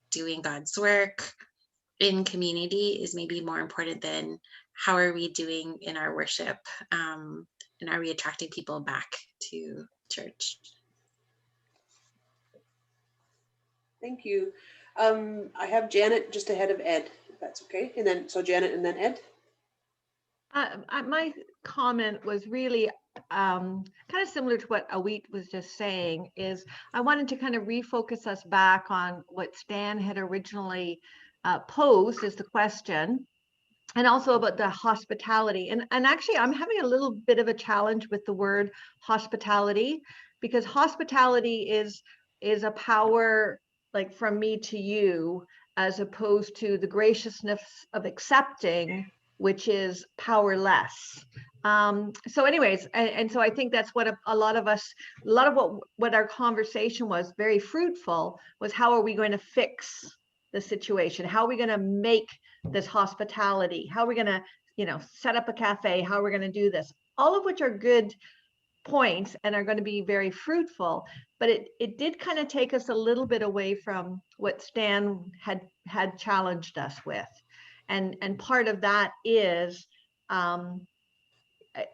[SPEAKER 6] doing God's work in community is maybe more important than how are we doing in our worship, and are we attracting people back to church?
[SPEAKER 1] Thank you. I have Janet just ahead of Ed, if that's okay. And then, so Janet and then Ed.
[SPEAKER 10] My comment was really kind of similar to what Awit was just saying, is I wanted to kind of refocus us back on what Stan had originally posed as the question, and also about the hospitality. And actually, I'm having a little bit of a challenge with the word hospitality, because hospitality is a power like from me to you, as opposed to the graciousness of accepting, which is powerless. So anyways, and so I think that's what a lot of what our conversation was very fruitful, was how are we going to fix the situation? How are we going to make this hospitality? How are we going to, set up a cafe? How are we going to do this? All of which are good points and are going to be very fruitful, but it did kind of take us a little bit away from what Stan had challenged us with. And part of that is,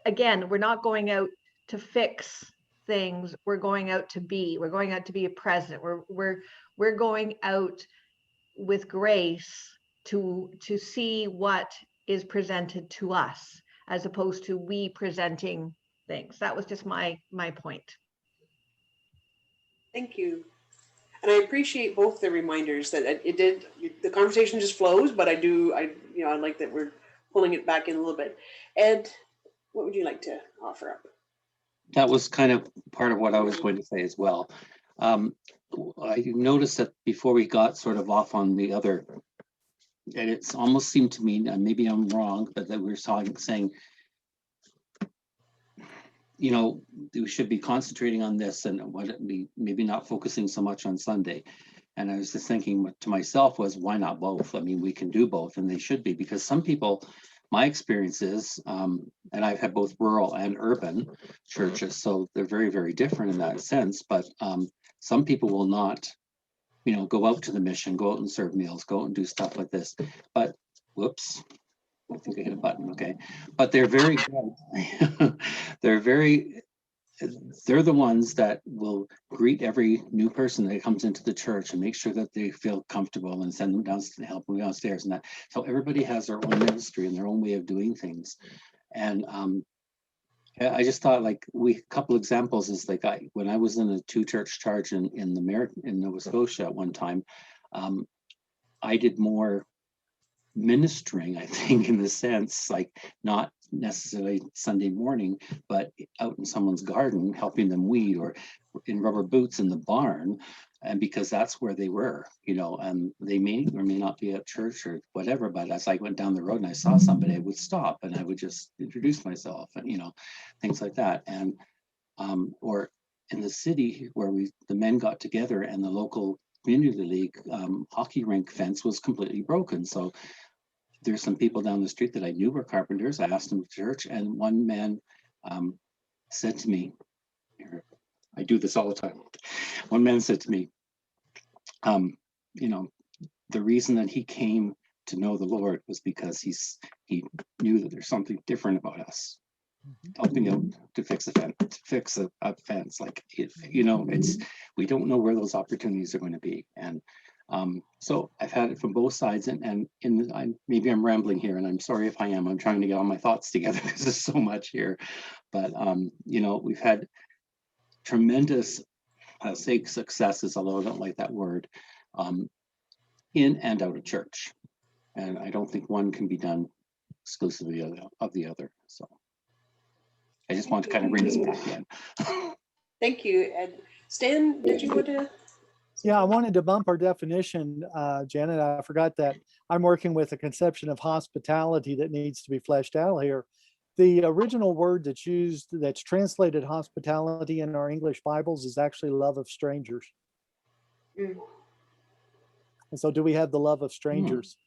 [SPEAKER 10] again, we're not going out to fix things. We're going out to be. We're going out to be a present. We're going out with grace to see what is presented to us, as opposed to we presenting things. That was just my point.
[SPEAKER 1] Thank you. And I appreciate both the reminders that the conversation just flows, but I like that we're pulling it back in a little bit. Ed, what would you like to offer up?
[SPEAKER 11] That was kind of part of what I was going to say as well. I noticed that before we got sort of off on the other, and it's almost seemed to me, and maybe I'm wrong, but that we were saying, we should be concentrating on this and maybe not focusing so much on Sunday. And I was just thinking to myself was, why not both? I mean, we can do both, and they should be, because some people, my experience is, and I've had both rural and urban churches, so they're very, very different in that sense. But some people will not, go out to the mission, go out and serve meals, go out and do stuff like this. But whoops, I think I hit a button. Okay, but they're very good. They're the ones that will greet every new person that comes into the church and make sure that they feel comfortable and send them down to help them downstairs and that. So everybody has their own ministry and their own way of doing things. And I just thought, like, a couple examples is like when I was in a 2-church charge in Nova Scotia at one time, I did more ministering, I think, in the sense, like not necessarily Sunday morning, but out in someone's garden, helping them weed, or in rubber boots in the barn. And because that's where they were, and they may or may not be at church or whatever, but as I went down the road and I saw somebody, I would stop and I would just introduce myself and, things like that. And, or in the city where the men got together and the local community league hockey rink fence was completely broken. So there's some people down the street that I knew were carpenters. I asked them to church, and one man said to me, I do this all the time. One man said to me, the reason that he came to know the Lord was because he knew that there's something different about us, helping out to fix a fence, a fence. Like, we don't know where those opportunities are going to be. And so I've had it from both sides, and maybe I'm rambling here, and I'm sorry if I am. I'm trying to get all my thoughts together because there's so much here. But we've had tremendous, I'll say successes, although I don't like that word, in and out of church. And I don't think one can be done exclusively of the other. So I just want to kind of bring this back in.
[SPEAKER 1] Thank you, Ed. Stan, did you want to?
[SPEAKER 8] Yeah, I wanted to bump our definition, Janet. I forgot that I'm working with a conception of hospitality that needs to be fleshed out here. The original word that's used, that's translated hospitality in our English Bibles, is actually love of strangers.
[SPEAKER 1] Mm.
[SPEAKER 8] And so do we have the love of strangers?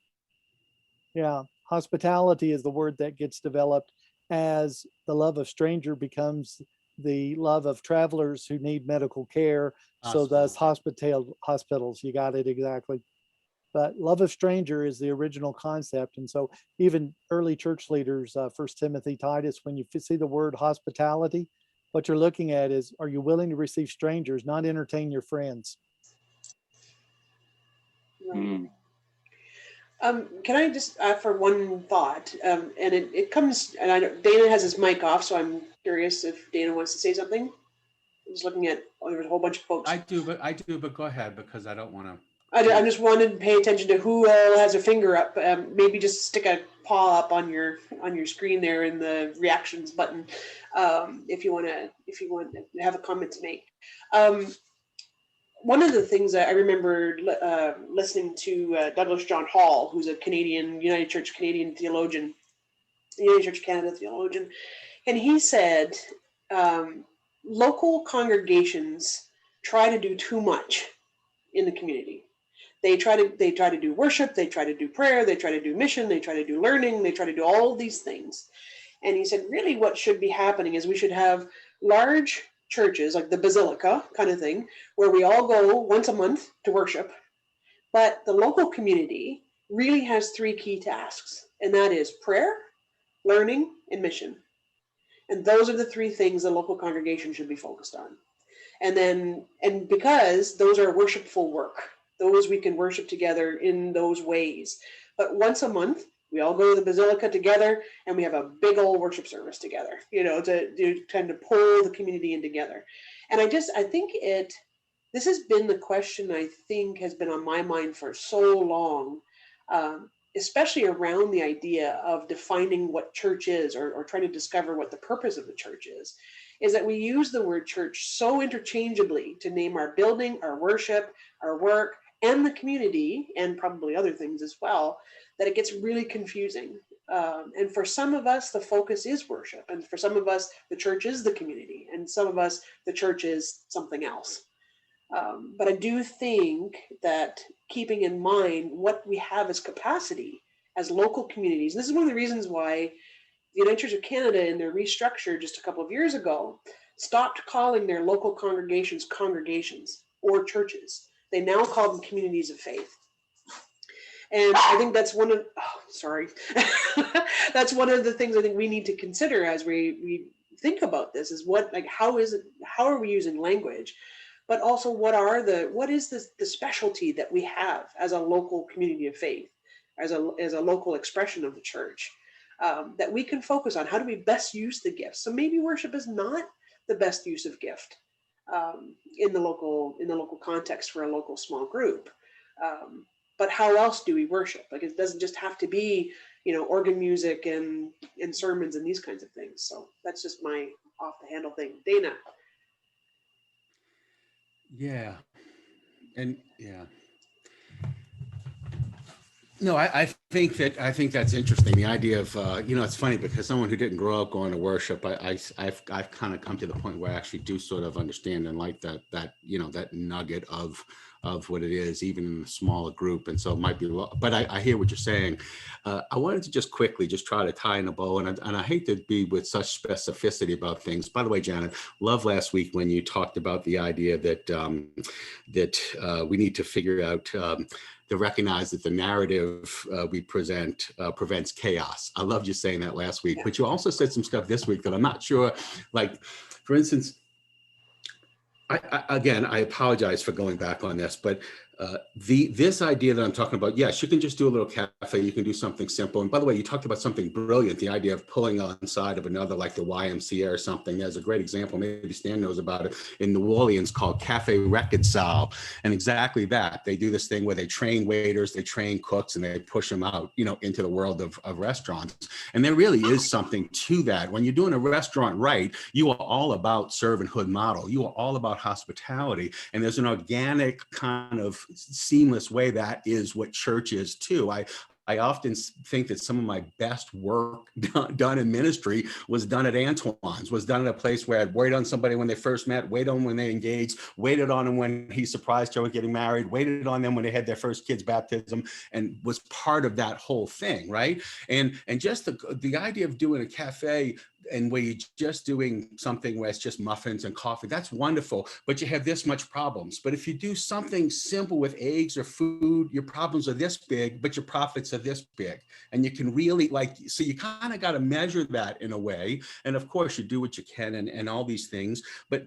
[SPEAKER 8] Yeah, hospitality is the word that gets developed as the love of stranger becomes the love of travelers who need medical care. So thus hospitals, you got it exactly. But love of stranger is the original concept. And so even early church leaders, 1 Timothy, Titus, when you see the word hospitality, what you're looking at is, are you willing to receive strangers, not entertain your friends?
[SPEAKER 1] Right. Can I just offer one thought? And it comes, and I know Dana has his mic off, so I'm curious if Dana wants to say something. I'm just looking at, there's a whole bunch of folks.
[SPEAKER 12] I do, but go ahead, because I don't want to.
[SPEAKER 1] I just wanted to pay attention to who all has a finger up. Maybe just stick a paw up on your screen there in the reactions button, if you want to have a comment to make. One of the things that I remember listening to Douglas John Hall, who's a United Church Canadian theologian, United Church Canada theologian, and he said local congregations try to do too much in the community. They try to do worship, they try to do prayer, they try to do mission, they try to do learning, they try to do all these things. And he said, really what should be happening is we should have large churches, like the Basilica kind of thing, where we all go once a month to worship. But the local community really has 3 key tasks, and that is prayer, learning, and mission. And those are the 3 things the local congregation should be focused on. And because those are worshipful work, those we can worship together in those ways. But once a month, we all go to the Basilica together and we have a big old worship service together, to tend to pull the community in together. And I think this has been the question I think has been on my mind for so long, especially around the idea of defining what church is or trying to discover what the purpose of the church is that we use the word church so interchangeably to name our building, our worship, our work, and the community, and probably other things as well, that it gets really confusing. And for some of us, the focus is worship. And for some of us, the church is the community. And some of us, the church is something else. But I do think that keeping in mind what we have as capacity as local communities, this is one of the reasons why the United Church of Canada, in their restructure just a couple of years ago, stopped calling their local congregations or churches. They now call them communities of faith. And I think that's that's one of the things I think we need to consider as we think about this, is how are we using language, but also what is the specialty that we have as a local community of faith, as a local expression of the church, that we can focus on. How do we best use the gifts? So maybe worship is not the best use of gift in the local context for a local small group. But how else do we worship? Like, it doesn't just have to be, organ music and sermons and these kinds of things. So that's just my off the handle thing. Dana.
[SPEAKER 12] Yeah. And yeah. No, I think that's interesting. The idea of, it's funny because someone who didn't grow up going to worship, I've kind of come to the point where I actually do sort of understand and like that nugget of what it is, even in a smaller group. And so it might be, but I hear what you're saying. I wanted to just quickly try to tie in a bow, and I hate to be with such specificity about things. By the way, Janet, love last week when you talked about the idea that we need to figure out to recognize that the narrative we present prevents chaos. I loved you saying that last week, but you also said some stuff this week that I'm not sure, like, for instance, again, I apologize for going back on this, but this idea that I'm talking about, yes, you can just do a little cafe, you can do something simple. And by the way, you talked about something brilliant, the idea of pulling on side of another, like the YMCA or something. There's a great example, maybe Stan knows about it, in New Orleans called Cafe Reconcile. And exactly that, they do this thing where they train waiters, they train cooks, and they push them out, into the world of restaurants. And there really is something to that. When you're doing a restaurant right, you are all about servanthood model. You are all about hospitality. And there's an organic kind of seamless way that is what church is too. I often think that some of my best work done in ministry was done at Antoine's, was done at a place where I'd waited on somebody when they first met, waited on when they engaged, waited on them when he surprised her with getting married, waited on them when they had their first kid's baptism, and was part of that whole thing, right? And just the idea of doing a cafe and where you're just doing something where it's just muffins and coffee, that's wonderful, but you have this much problems. But if you do something simple with eggs or food, your problems are this big, but your profits are this big. And you can really so you kind of got to measure that in a way. And of course you do what you can and all these things, but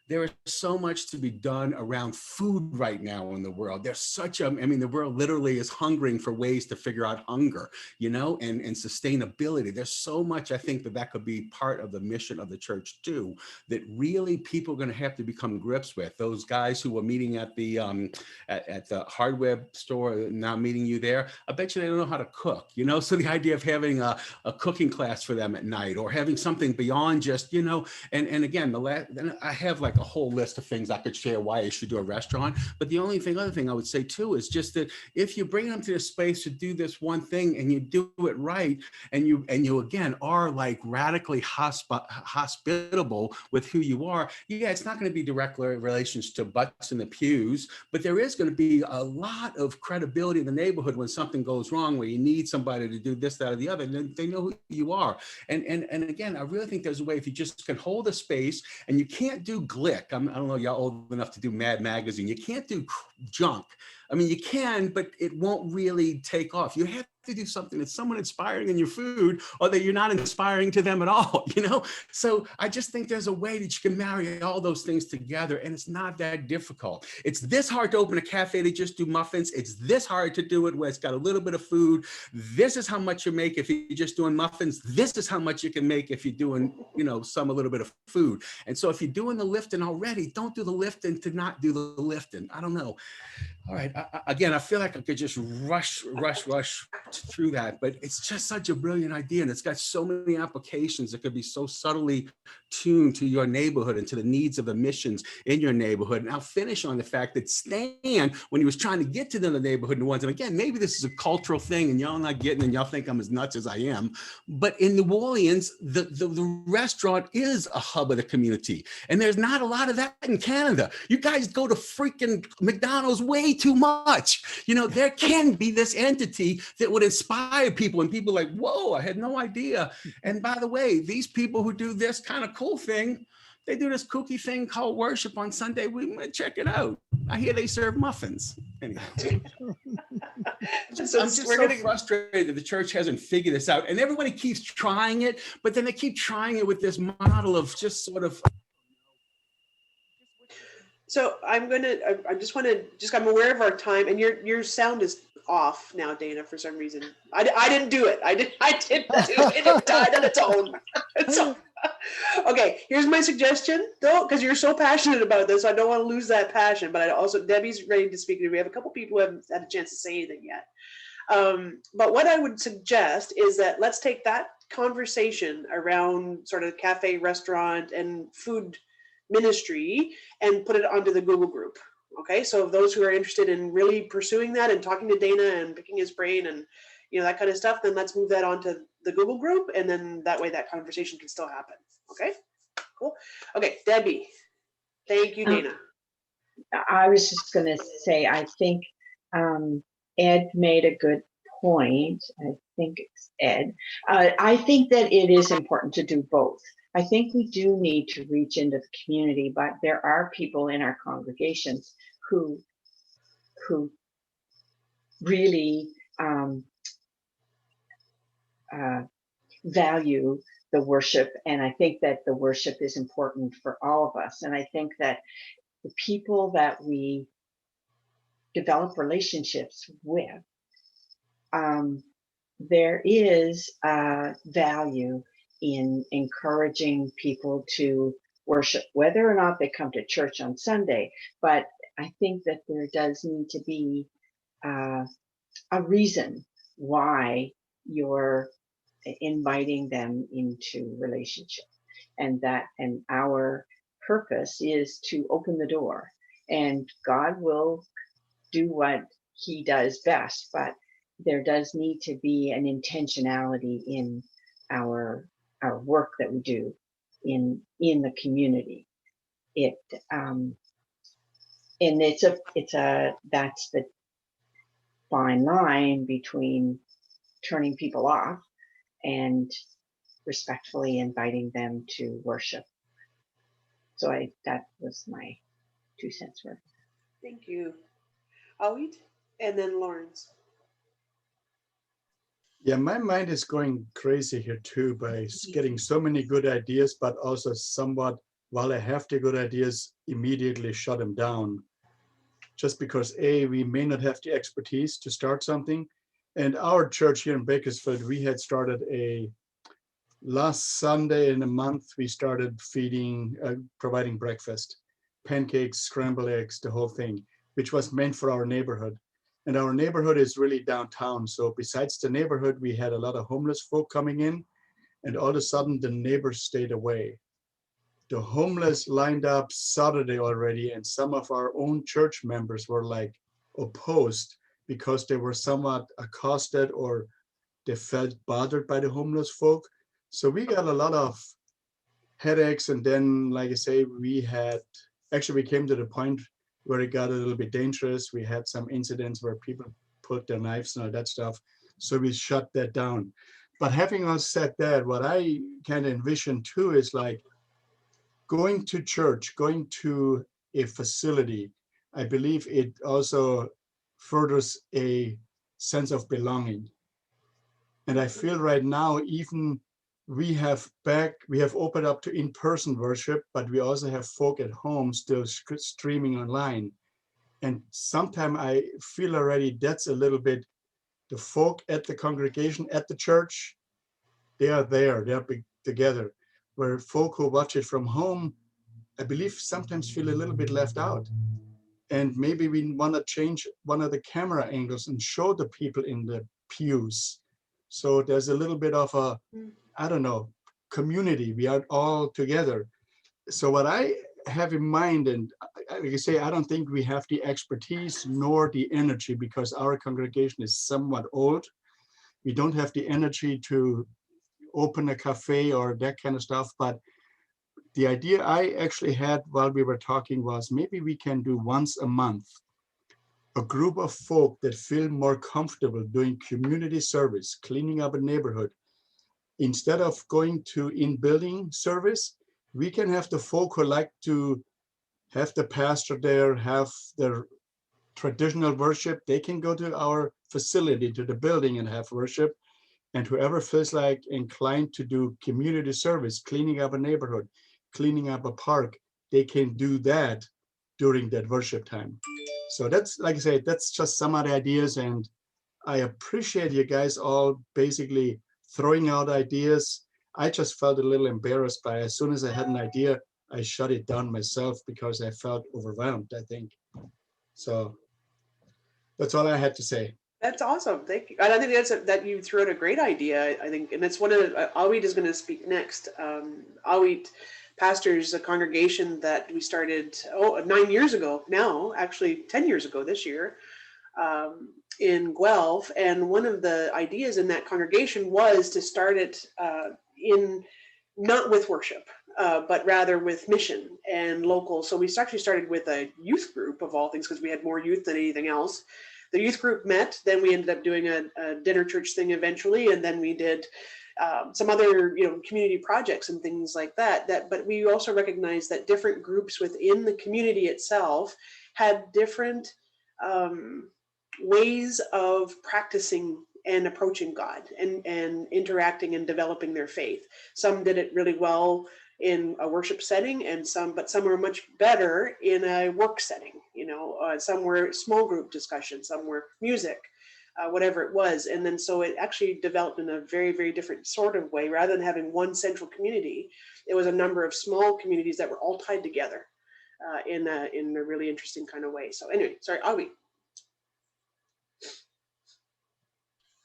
[SPEAKER 12] there is so much to be done around food right now in the world. There's the world literally is hungering for ways to figure out hunger, and sustainability. There's so much, I think, that could be part of the mission of the church too, that really people are going to have to become grips with. Those guys who were meeting at the hardware store, now meeting you there, I bet you they don't know how to cook, so the idea of having a cooking class for them at night, or having something beyond just, and again, I have like a whole list of things I could share why you should do a restaurant. But the other thing I would say too is just that if you bring them to this space to do this one thing and you do it right, and you again are like radically hospitable with who you are, it's not going to be direct relations to butts in the pews, but there is going to be a lot of credibility in the neighborhood when something goes wrong, where you need somebody to do this, that, or the other, and they know who you are. And again, I really think there's a way, if you just can hold a space, and you can't do glick. I don't know, y'all old enough to do Mad Magazine. You can't do junk. I mean, you can, but it won't really take off. You have to do something that's somewhat inspiring in your food, or that you're not inspiring to them at all, So I just think there's a way that you can marry all those things together, and it's not that difficult. It's this hard to open a cafe to just do muffins. It's this hard to do it where it's got a little bit of food. This is how much you make if you're just doing muffins. This is how much you can make if you're doing, a little bit of food. And so if you're doing the lifting already, don't do the lifting to not do the lifting. I don't know. All right. Again, I feel like I could just rush through that, but it's just such a brilliant idea, and it's got so many applications that could be so subtly tuned to your neighborhood and to the needs of the missions in your neighborhood. And I'll finish on the fact that Stan, when he was trying to get to the neighborhood in ones, and again, maybe this is a cultural thing and y'all not getting, and y'all think I'm as nuts as I am, but in New Orleans, the restaurant is a hub of the community, and there's not a lot of that in Canada. You guys go to freaking McDonald's way too much. There can be this entity that would inspire people, and people like, whoa, I had no idea. And by the way, these people who do this kind of cool thing, they do this kooky thing called worship on Sunday. We might check it out. I hear they serve muffins. Anyhow. I'm just so frustrated that the church hasn't figured this out, and everybody keeps trying it, but then they keep trying it with this model of just sort of.
[SPEAKER 1] So I'm aware of our time, and your sound is off now, Dana, for some reason. I didn't do it. I didn't do it. It died on its own. Okay, here's my suggestion, though, because you're so passionate about this, I don't want to lose that passion. But Debbie's ready to speak. We have a couple people who haven't had a chance to say anything yet. But what I would suggest is that let's take that conversation around sort of cafe, restaurant, and food ministry and put it onto the Google group. Okay, so those who are interested in really pursuing that and talking to Dana and picking his brain and that kind of stuff, then let's move that onto the Google group, and then that way that conversation can still happen. Okay, cool. Okay, Debbie. Thank you, Dana.
[SPEAKER 4] I was just going to say, I think Ed made a good point. I think it's Ed. I think that it is important to do both. I think we do need to reach into the community, but there are people in our congregations who really value the worship. And I think that the worship is important for all of us. And I think that the people that we develop relationships with, there is value in encouraging people to worship, whether or not they come to church on Sunday. But I think that there does need to be a reason why you're inviting them into relationship, and our purpose is to open the door, and God will do what he does best, but there does need to be an intentionality in our work that we do in the community. It and it's a that's the fine line between turning people off and respectfully inviting them to worship. So that was my 2 cents worth.
[SPEAKER 1] Thank you. Awit, and then Lawrence.
[SPEAKER 14] Yeah, my mind is going crazy here too by getting so many good ideas, but also somewhat, while I have the good ideas, immediately shut them down. Just because we may not have the expertise to start something. And our church here in Bakersfield, we had started last Sunday in a month, we started providing breakfast, pancakes, scrambled eggs, the whole thing, which was meant for our neighborhood. And our neighborhood is really downtown. So besides the neighborhood, we had a lot of homeless folk coming in, and all of a sudden the neighbors stayed away. The homeless lined up Saturday already, and some of our own church members were like opposed because they were somewhat accosted or they felt bothered by the homeless folk. So we got a lot of headaches. And then, like I say, we came to the point where it got a little bit dangerous. We had some incidents where people put their knives and all that stuff. So we shut that down. But having all said that, what I kind of envision too is like going to church, going to a facility. I believe it also furthers a sense of belonging. And I feel right now, even we have opened up to in-person worship, but we also have folk at home still streaming online. And sometimes I feel already that's a little bit the folk at the congregation, at the church, they are together. Where folk who watch it from home, I believe sometimes feel a little bit left out. And maybe we want to change one of the camera angles and show the people in the pews. So there's a little bit of a, I don't know, community. We are all together. So what I have in mind, and like I say, I don't think we have the expertise nor the energy because our congregation is somewhat old. We don't have the energy to open a cafe or that kind of stuff. But the idea I actually had while we were talking was maybe we can do once a month a group of folk that feel more comfortable doing community service, cleaning up a neighborhood. Instead of going to in-building service, we can have the folk who like to have the pastor there, have their traditional worship. They can go to our facility, to the building and have worship. And whoever feels like inclined to do community service, cleaning up a neighborhood, cleaning up a park, they can do that during that worship time. So that's, like I said, that's just some of the ideas. And I appreciate you guys all basically throwing out ideas. I just felt a little embarrassed by as soon as I had an idea, I shut it down myself because I felt overwhelmed, I think. So that's all I had to say.
[SPEAKER 1] That's awesome. Thank you. And I think that you threw out a great idea, I think. And it's one of Awit is going to speak next. Awit pastors a congregation that we started 9 years ago now, actually 10 years ago this year, in Guelph. And one of the ideas in that congregation was to start it not with worship, but rather with mission and local. So we actually started with a youth group of all things because we had more youth than anything else. The youth group met, then we ended up doing a dinner church thing eventually, and then we did some other community projects and things like that. But we also recognized that different groups within the community itself had different ways of practicing and approaching God and interacting and developing their faith. Some did it really well in a worship setting, and some were much better in a work setting. Some were small group discussion, some were music, whatever it was. And then so it actually developed in a very, very different sort of way. Rather than having one central community, it was a number of small communities that were all tied together in a really interesting kind of way. So anyway, sorry, Avi.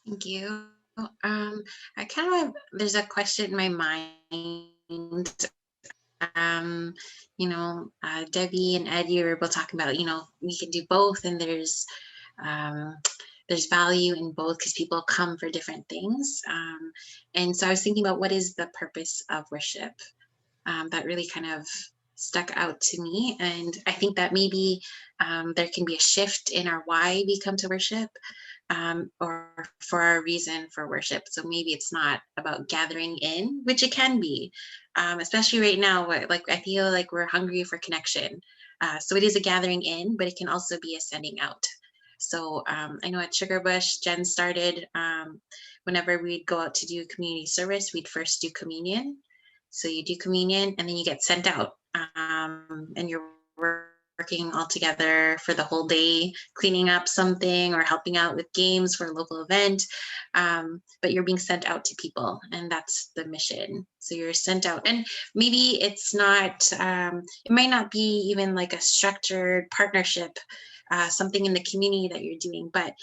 [SPEAKER 6] Thank you. I kind of, there's a question in my mind. Debbie and Ed, you were both talking about, we can do both, and there's value in both because people come for different things. And so I was thinking about what is the purpose of worship? That really kind of stuck out to me. And I think that maybe there can be a shift in our why we come to worship, or for our reason for worship. So maybe it's not about gathering in, which it can be, especially right now. Like I feel like we're hungry for connection. So it is a gathering in, but it can also be a sending out. So I know at Sugarbush, Jen started, whenever we'd go out to do community service, we'd first do communion. So you do communion and then you get sent out, and you're working all together for the whole day, cleaning up something or helping out with games for a local event. But you're being sent out to people, and that's the mission. So you're sent out, and maybe it's not, it might not be even like a structured partnership, something in the community that you're doing, but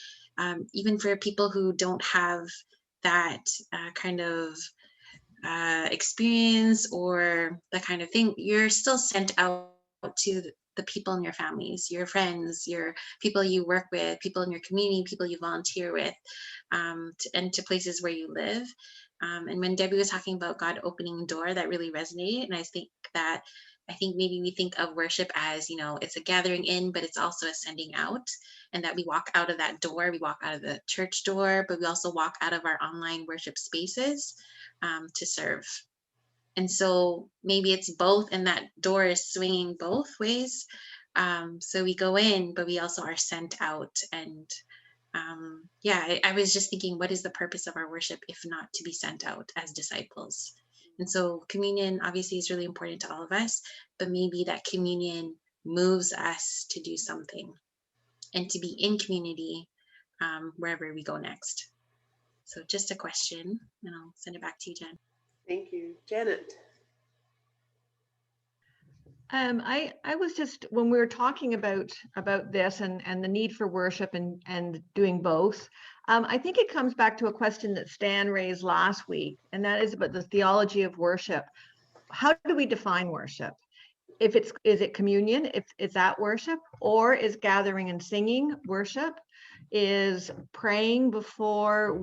[SPEAKER 6] even for people who don't have that kind of experience or that kind of thing, you're still sent out to the people in your families, your friends, your people you work with, people in your community, people you volunteer with, and to places where you live. And when Debbie was talking about God opening the door, that really resonated. And I think maybe we think of worship as, it's a gathering in, but it's also a sending out, and that we walk out of that door, we walk out of the church door, but we also walk out of our online worship spaces to serve. And so maybe it's both, and that door is swinging both ways. So we go in, but we also are sent out. And I was just thinking, what is the purpose of our worship if not to be sent out as disciples? And so communion obviously is really important to all of us, but maybe that communion moves us to do something and to be in community wherever we go next. So just a question, and I'll send it back to you, Jen.
[SPEAKER 1] Thank you. Janet.
[SPEAKER 10] I was just, when we were talking about this and the need for worship and doing both, I think it comes back to a question that Stan raised last week, and that is about the theology of worship. How do we define worship? Is it communion? Is that worship? Or is gathering and singing worship? Is praying before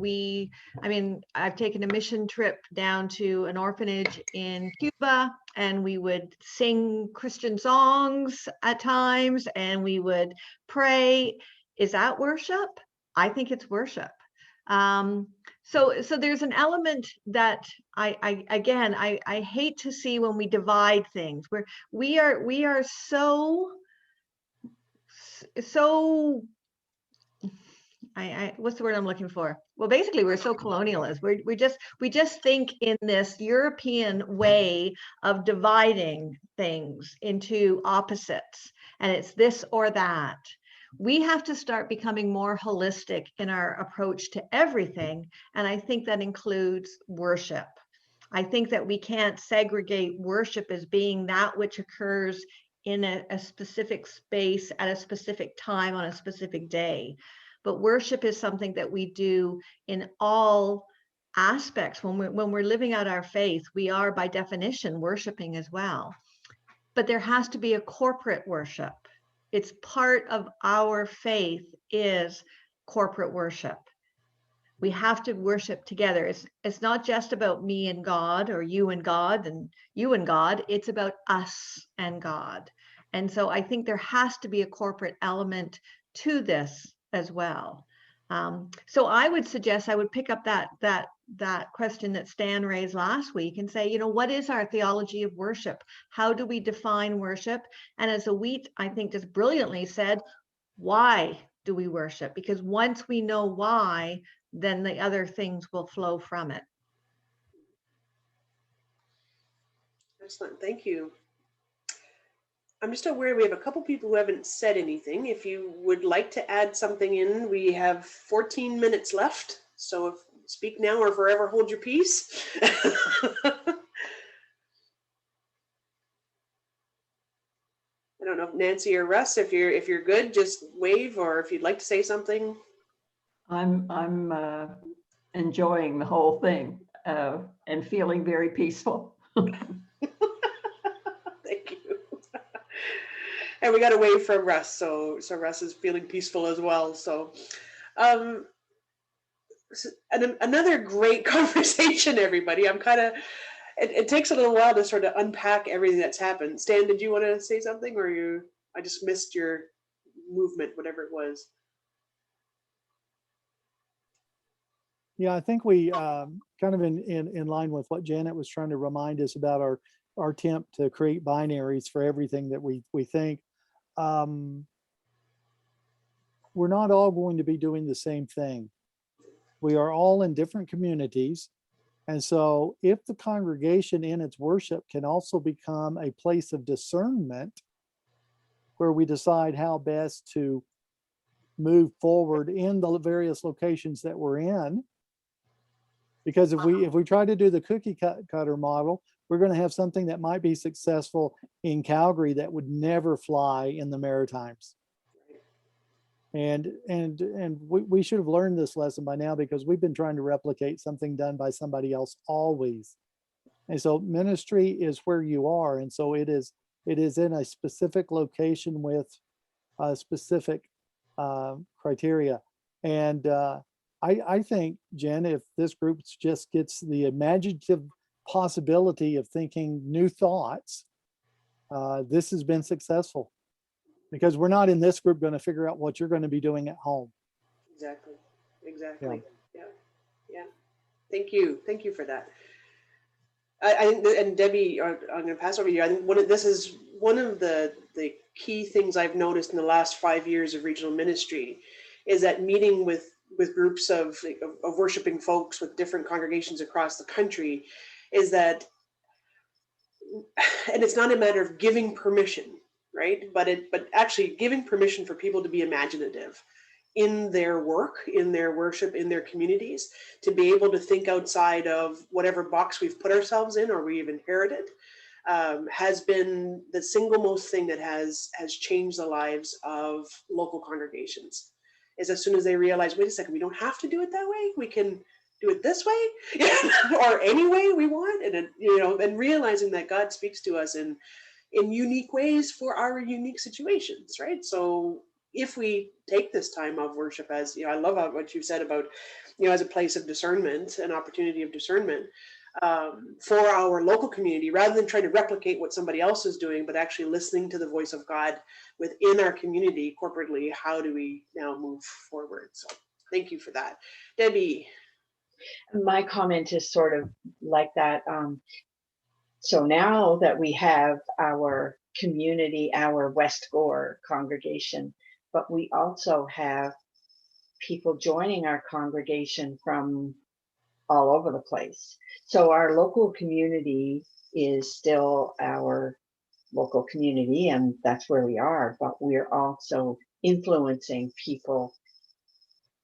[SPEAKER 10] I've taken a mission trip down to an orphanage in Cuba, and we would sing Christian songs at times, and we would pray. Is that worship? I think it's worship. So there's an element that I hate to see when we divide things, where we are so what's the word I'm looking for? Well, basically we're so colonialist. We just think in this European way of dividing things into opposites, and it's this or that. We have to start becoming more holistic in our approach to everything. And I think that includes worship. I think that we can't segregate worship as being that which occurs in a specific space at a specific time on a specific day. But worship is something that we do in all aspects. When we're living out our faith, we are by definition worshiping as well. But there has to be a corporate worship. It's part of our faith is corporate worship. We have to worship together. It's not just about me and God, or you and God and you and God. It's about us and God. And so I think there has to be a corporate element to this as well. So I would suggest I would pick up that question that Stan raised last week and say, what is our theology of worship? How do we define worship? And as Awit, I think, just brilliantly said, why do we worship? Because once we know why, then the other things will flow from it.
[SPEAKER 1] Excellent, thank you. I'm just aware we have a couple people who haven't said anything. If you would like to add something in, we have 14 minutes left. So if speak now or forever hold your peace. I don't know if Nancy or Russ, if you're good, just wave, or if you'd like to say something.
[SPEAKER 9] I'm enjoying the whole thing and feeling very peaceful.
[SPEAKER 1] Thank you. And we got a wave from Russ, so Russ is feeling peaceful as well. So, and another great conversation, everybody. I'm kind of. It takes a little while to sort of unpack everything that's happened. Stan, did you want to say something, or you? I just missed your movement, whatever it was.
[SPEAKER 8] Yeah, I think we kind of in line with what Janet was trying to remind us about our attempt to create binaries for everything that we think. We're not all going to be doing the same thing. We are all in different communities. And so if the congregation in its worship can also become a place of discernment where we decide how best to move forward in the various locations that we're in, because if we try to do the cookie cutter model, we're going to have something that might be successful in Calgary that would never fly in the Maritimes. And we should have learned this lesson by now, because we've been trying to replicate something done by somebody else always. And so ministry is where you are. And so it is in a specific location with specific criteria. And I think, Jen, if this group just gets the imaginative possibility of thinking new thoughts, this has been successful, because we're not in this group going to figure out what you're going to be doing at home.
[SPEAKER 1] Exactly. Yeah. Thank you for that. I think, and Debbie, I'm going to pass over to you. I think this is one of the key things I've noticed in the last 5 years of regional ministry, is that meeting with groups of worshiping folks with different congregations across the country, is that, and it's not a matter of giving permission, right? But actually giving permission for people to be imaginative in their work, in their worship, in their communities, to be able to think outside of whatever box we've put ourselves in or we've inherited, has been the single most thing that has changed the lives of local congregations. Is as soon as they realize, wait a second, we don't have to do it that way. We can do it this way, or any way we want, and realizing that God speaks to us in unique ways for our unique situations, right? So if we take this time of worship as, I love what you said about, as a place of discernment, an opportunity of discernment for our local community, rather than trying to replicate what somebody else is doing, but actually listening to the voice of God within our community corporately. How do we now move forward? So thank you for that. Debbie.
[SPEAKER 4] My comment is sort of like that. So now that we have our community, our West Gore congregation, but we also have people joining our congregation from all over the place. So our local community is still our local community, and that's where we are, but we're also influencing people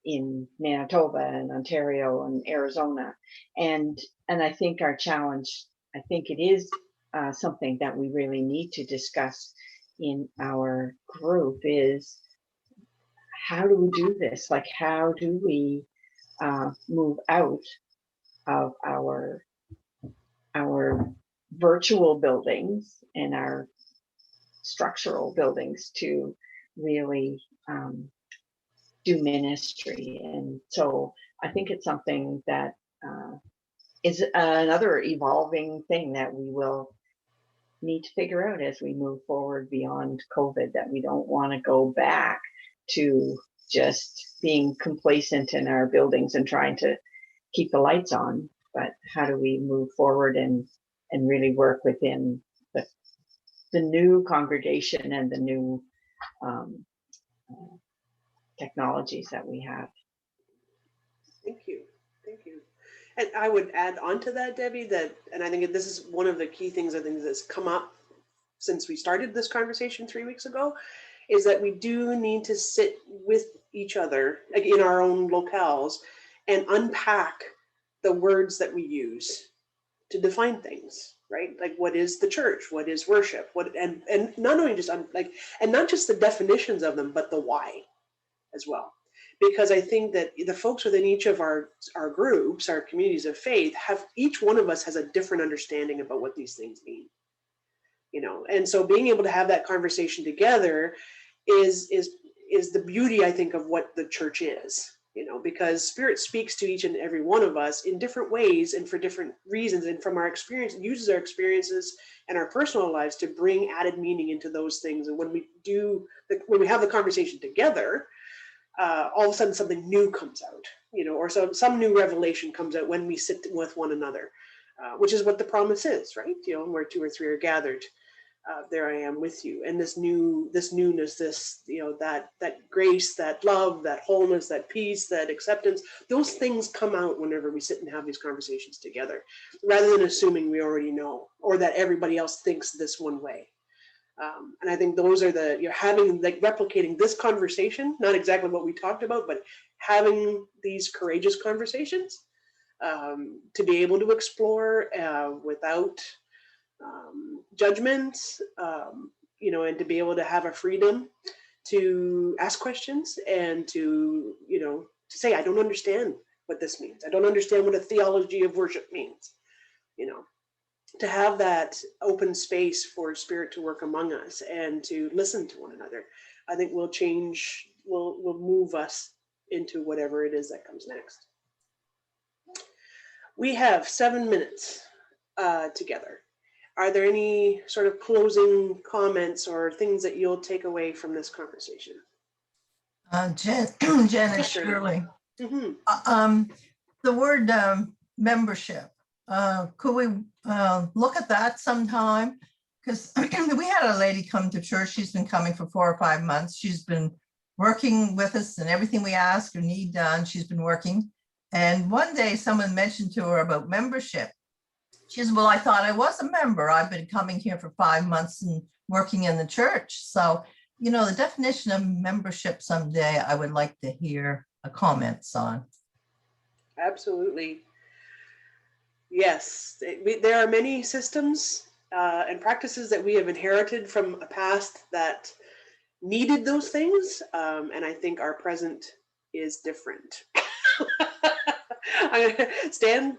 [SPEAKER 4] in Manitoba and Ontario and Arizona. And I think our challenge, I think it is something that we really need to discuss in our group, is how do we do this? Like, how do we move out of our virtual buildings and our structural buildings to really do ministry? And so I think it's something that is another evolving thing that we will need to figure out as we move forward beyond COVID, that we don't want to go back to just being complacent in our buildings and trying to keep the lights on, but how do we move forward and really work within the new congregation and the new technologies that we have.
[SPEAKER 1] Thank you. Thank you. And I would add on to that, Debbie, that, and I think this is one of the key things I think that's come up since we started this conversation 3 weeks ago, is that we do need to sit with each other, like in our own locales, and unpack the words that we use to define things, right? Like, what is the church? What is worship? And not only just and not just the definitions of them, but the why as well. Because I think that the folks within each of our groups, our communities of faith, each one of us has a different understanding about what these things mean. And so being able to have that conversation together is the beauty, I think, of what the church is, because Spirit speaks to each and every one of us in different ways and for different reasons, and from our experience, uses our experiences and our personal lives to bring added meaning into those things. And when we have the conversation together, all of a sudden something new comes out, or some new revelation comes out when we sit with one another, which is what the promise is, right? Where 2 or 3 are gathered, there I am with you. And this newness, that grace, that love, that wholeness, that peace, that acceptance, those things come out whenever we sit and have these conversations together, rather than assuming we already know, or that everybody else thinks this one way. And I think those are replicating this conversation, not exactly what we talked about, but having these courageous conversations to be able to explore without judgment, and to be able to have a freedom to ask questions and to say, I don't understand what this means. I don't understand what a theology of worship means, to have that open space for Spirit to work among us and to listen to one another, I think will move us into whatever it is that comes next. We have 7 minutes together. Are there any sort of closing comments or things that you'll take away from this conversation?
[SPEAKER 13] Jen and Shirley.
[SPEAKER 1] Mm-hmm.
[SPEAKER 13] The word membership, could we look at that sometime? Because we had a lady come to church. She's been coming for 4 or 5 months. She's been working with us, and everything we ask or need done, she's been working. And one day someone mentioned to her about membership. She said, well, I thought I was a member. I've been coming here for 5 months and working in the church. So, the definition of membership someday, I would like to hear comments on.
[SPEAKER 1] Absolutely. Yes, there are many systems and practices that we have inherited from a past that needed those things. And I think our present is different. Stan,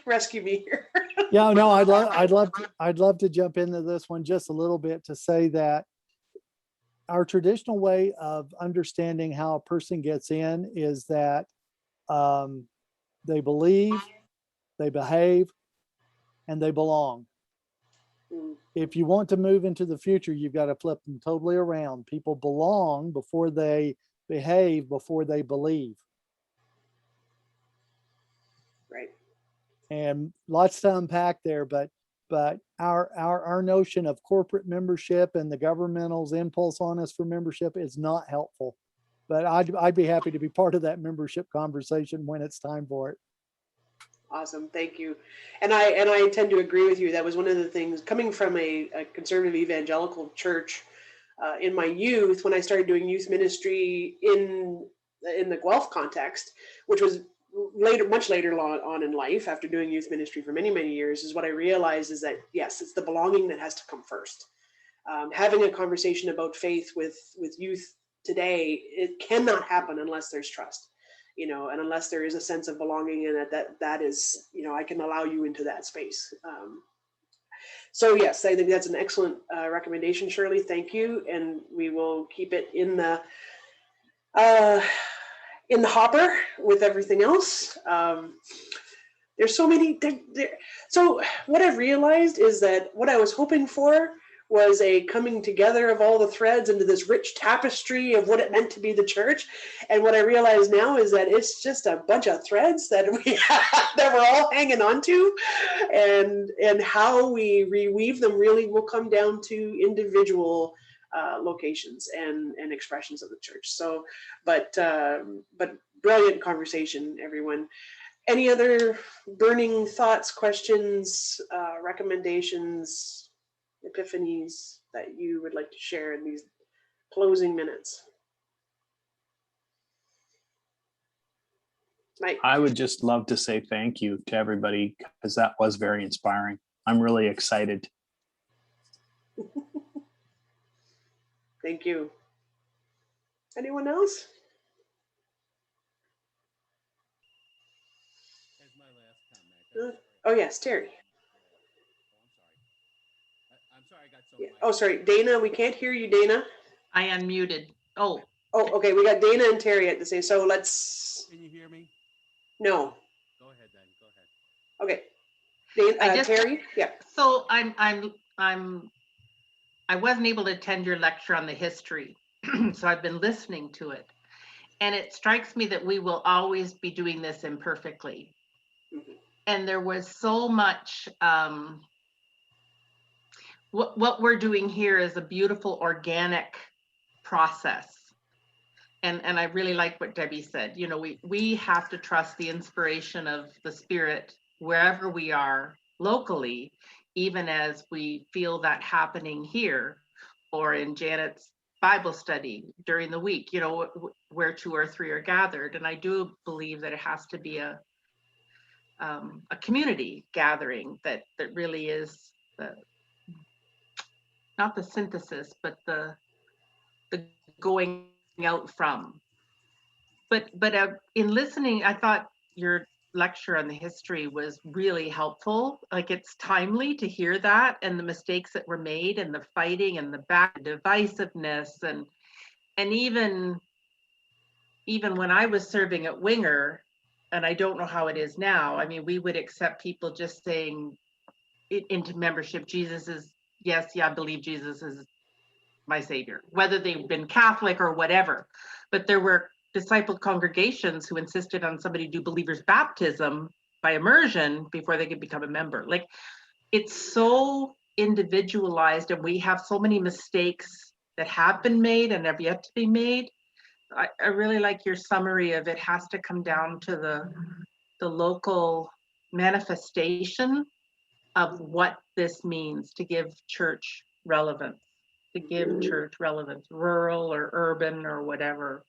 [SPEAKER 1] rescue me here.
[SPEAKER 8] Yeah, no, I'd love to jump into this one just a little bit to say that our traditional way of understanding how a person gets in is that they believe, they behave, and they belong. If you want to move into the future, you've got to flip them totally around. People belong before they behave, before they believe.
[SPEAKER 1] Right.
[SPEAKER 8] And lots to unpack there, but our notion of corporate membership and the governmental's impulse on us for membership is not helpful. But I'd be happy to be part of that membership conversation when it's time for it.
[SPEAKER 1] Awesome, thank you. And I tend to agree with you. That was one of the things coming from a conservative evangelical church in my youth, when I started doing youth ministry in the Guelph context, which was much later on in life, after doing youth ministry for many, many years, is what I realized is that, yes, it's the belonging that has to come first. Having a conversation about faith with youth today, it cannot happen unless there's trust, and unless there is a sense of belonging, and that is, I can allow you into that space. So yes, I think that's an excellent recommendation, Shirley. Thank you, and we will keep it in the hopper with everything else. There's so many. So what I've realized is that what I was hoping for was a coming together of all the threads into this rich tapestry of what it meant to be the church. And what I realize now is that it's just a bunch of threads that that we're all hanging on to, and how we reweave them really will come down to individual locations and expressions of the church. So, but brilliant conversation, everyone. Any other burning thoughts, questions, recommendations, epiphanies that you would like to share in these closing minutes? Mike.
[SPEAKER 2] I would just love to say thank you to everybody, because that was very inspiring. I'm really excited.
[SPEAKER 1] Thank you. Anyone else? Oh yes, Terry.
[SPEAKER 12] I'm sorry, I got so.
[SPEAKER 1] Yeah. Oh, sorry, Dana. We can't hear you, Dana.
[SPEAKER 5] I unmuted. Oh.
[SPEAKER 1] Oh, okay. We got Dana and Terry at the same. So let's.
[SPEAKER 12] Can you hear me?
[SPEAKER 1] No.
[SPEAKER 12] Go ahead then. Go ahead.
[SPEAKER 1] Okay. Dana, Terry. Yeah.
[SPEAKER 5] So I wasn't able to attend your lecture on the history, so I've been listening to it, and it strikes me that we will always be doing this imperfectly. And there was so much. What we're doing here is a beautiful organic process. And I really like what Debbie said. You know, we have to trust the inspiration of the Spirit wherever we are locally, even as we feel that happening here or in Janet's Bible study during the week, you know, where 2 or 3 are gathered. And I do believe that it has to be a community gathering that really is not the synthesis, but the going out from. But in listening, I thought your lecture on the history was really helpful. Like, it's timely to hear that, and the mistakes that were made, and the fighting, and the divisiveness, and even when I was serving at Winger, and I don't know how it is now. I mean, we would accept people just saying into membership, Jesus is, yes, yeah, I believe Jesus is my savior, whether they've been Catholic or whatever. But there were discipled congregations who insisted on somebody do believer's baptism by immersion before they could become a member. Like, it's so individualized, and we have so many mistakes that have been made and have yet to be made. I really like your summary of it has to come down to the local manifestation of what this means to give church relevance, rural or urban or whatever.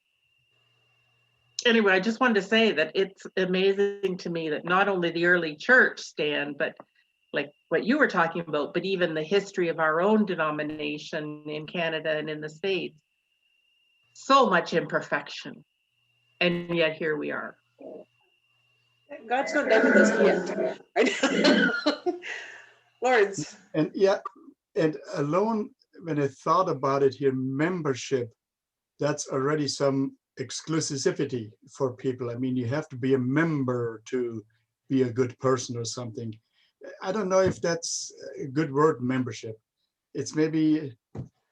[SPEAKER 5] Anyway, I just wanted to say that it's amazing to me that not only the early church stand, but like what you were talking about, but even the history of our own denomination in Canada and in the States, so much imperfection. And yet here we are.
[SPEAKER 1] God's not done with us yet. Lawrence.
[SPEAKER 14] And yeah, and alone, when I thought about it here, membership, that's already some exclusivity for people. I mean, you have to be a member to be a good person or something. I don't know if that's a good word, membership. It's maybe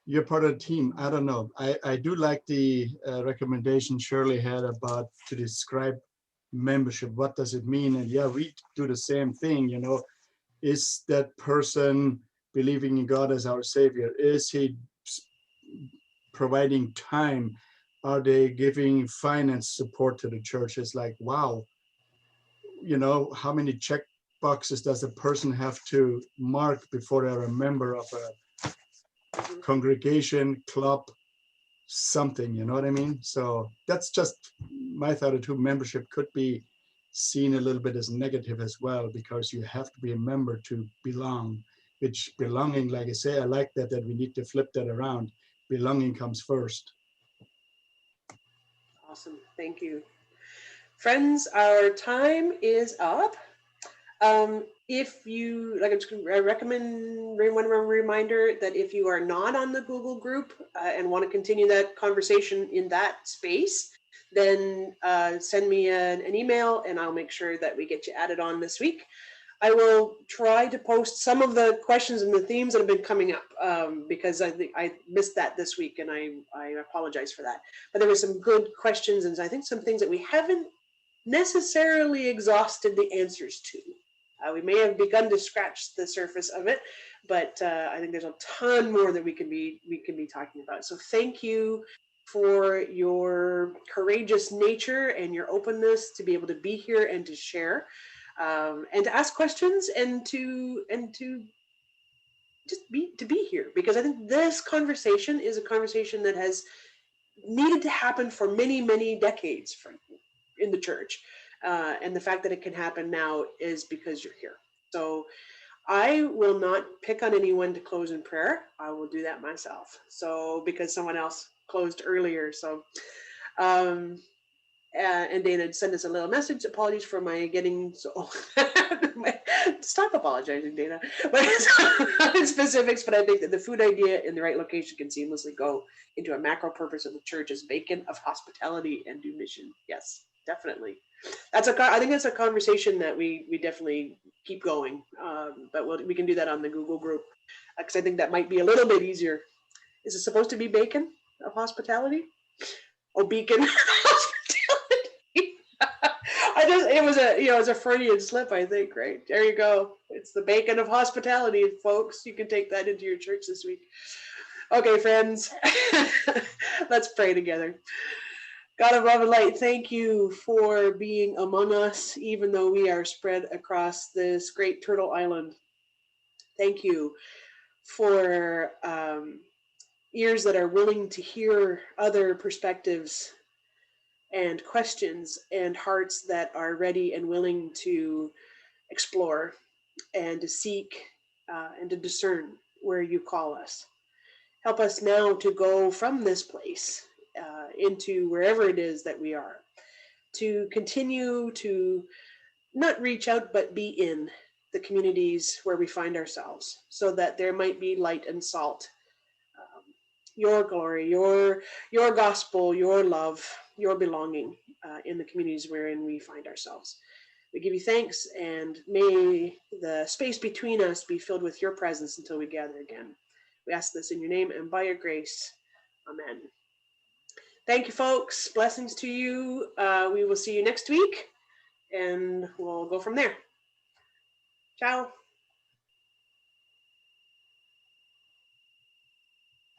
[SPEAKER 14] you're part of the team. I don't know. I do like the recommendation Shirley had about to describe membership. What does it mean? And yeah, we do the same thing, you know. Is that person believing in God as our savior? Is he providing time? Are they giving finance support to the church? It's like, wow, you know, how many check boxes does a person have to mark before they're a member of a congregation, club, something, you know what I mean? So that's just my thought too. Membership could be seen a little bit as negative as well, because you have to be a member to belong, which belonging, like I say, I like that we need to flip that around. Belonging comes first.
[SPEAKER 1] Awesome. Thank you. Friends, our time is up. If you, like, I recommend one reminder that if you are not on the Google group and want to continue that conversation in that space, then send me an email and I'll make sure that we get you added on this week. I will try to post some of the questions and the themes that have been coming up because I think I missed that this week, and I apologize for that. But there were some good questions, and I think some things that we haven't necessarily exhausted the answers to. We may have begun to scratch the surface of it, but I think there's a ton more that we can be talking about. So thank you for your courageous nature and your openness to be able to be here and to share, and to ask questions, and to just be here, because I think this conversation is a conversation that has needed to happen for many decades in the church, and the fact that it can happen now is because you're here. So I will not pick on anyone to close in prayer. I will do that myself. So because someone else closed earlier. So and Dana sent us a little message. Apologies for my getting so stop apologizing, Dana. But it's not in specifics, but I think that the food idea in the right location can seamlessly go into a macro purpose of the church as beacon of hospitality and do mission. Yes, definitely. I think that's a conversation that we definitely keep going. But we can do that on the Google group, because I think that might be a little bit easier. Is it supposed to be bacon of hospitality? Oh, beacon. It was a Freudian slip, I think, right? There you go. It's the bacon of hospitality, folks. You can take that into your church this week. Okay, friends, let's pray together. God of love and light, thank you for being among us, even though we are spread across this great turtle island. Thank you for ears that are willing to hear other perspectives and questions, and hearts that are ready and willing to explore and to seek and to discern where you call us. Help us now to go from this place into wherever it is that we are, to continue to not reach out, but be in the communities where we find ourselves, so that there might be light and salt, your glory, your gospel, your love, your belonging in the communities wherein we find ourselves. We give you thanks, and may the space between us be filled with your presence until we gather again. We ask this in your name and by your grace. Amen. Thank you, folks. Blessings to you. We will see you next week, and we'll go from there. Ciao.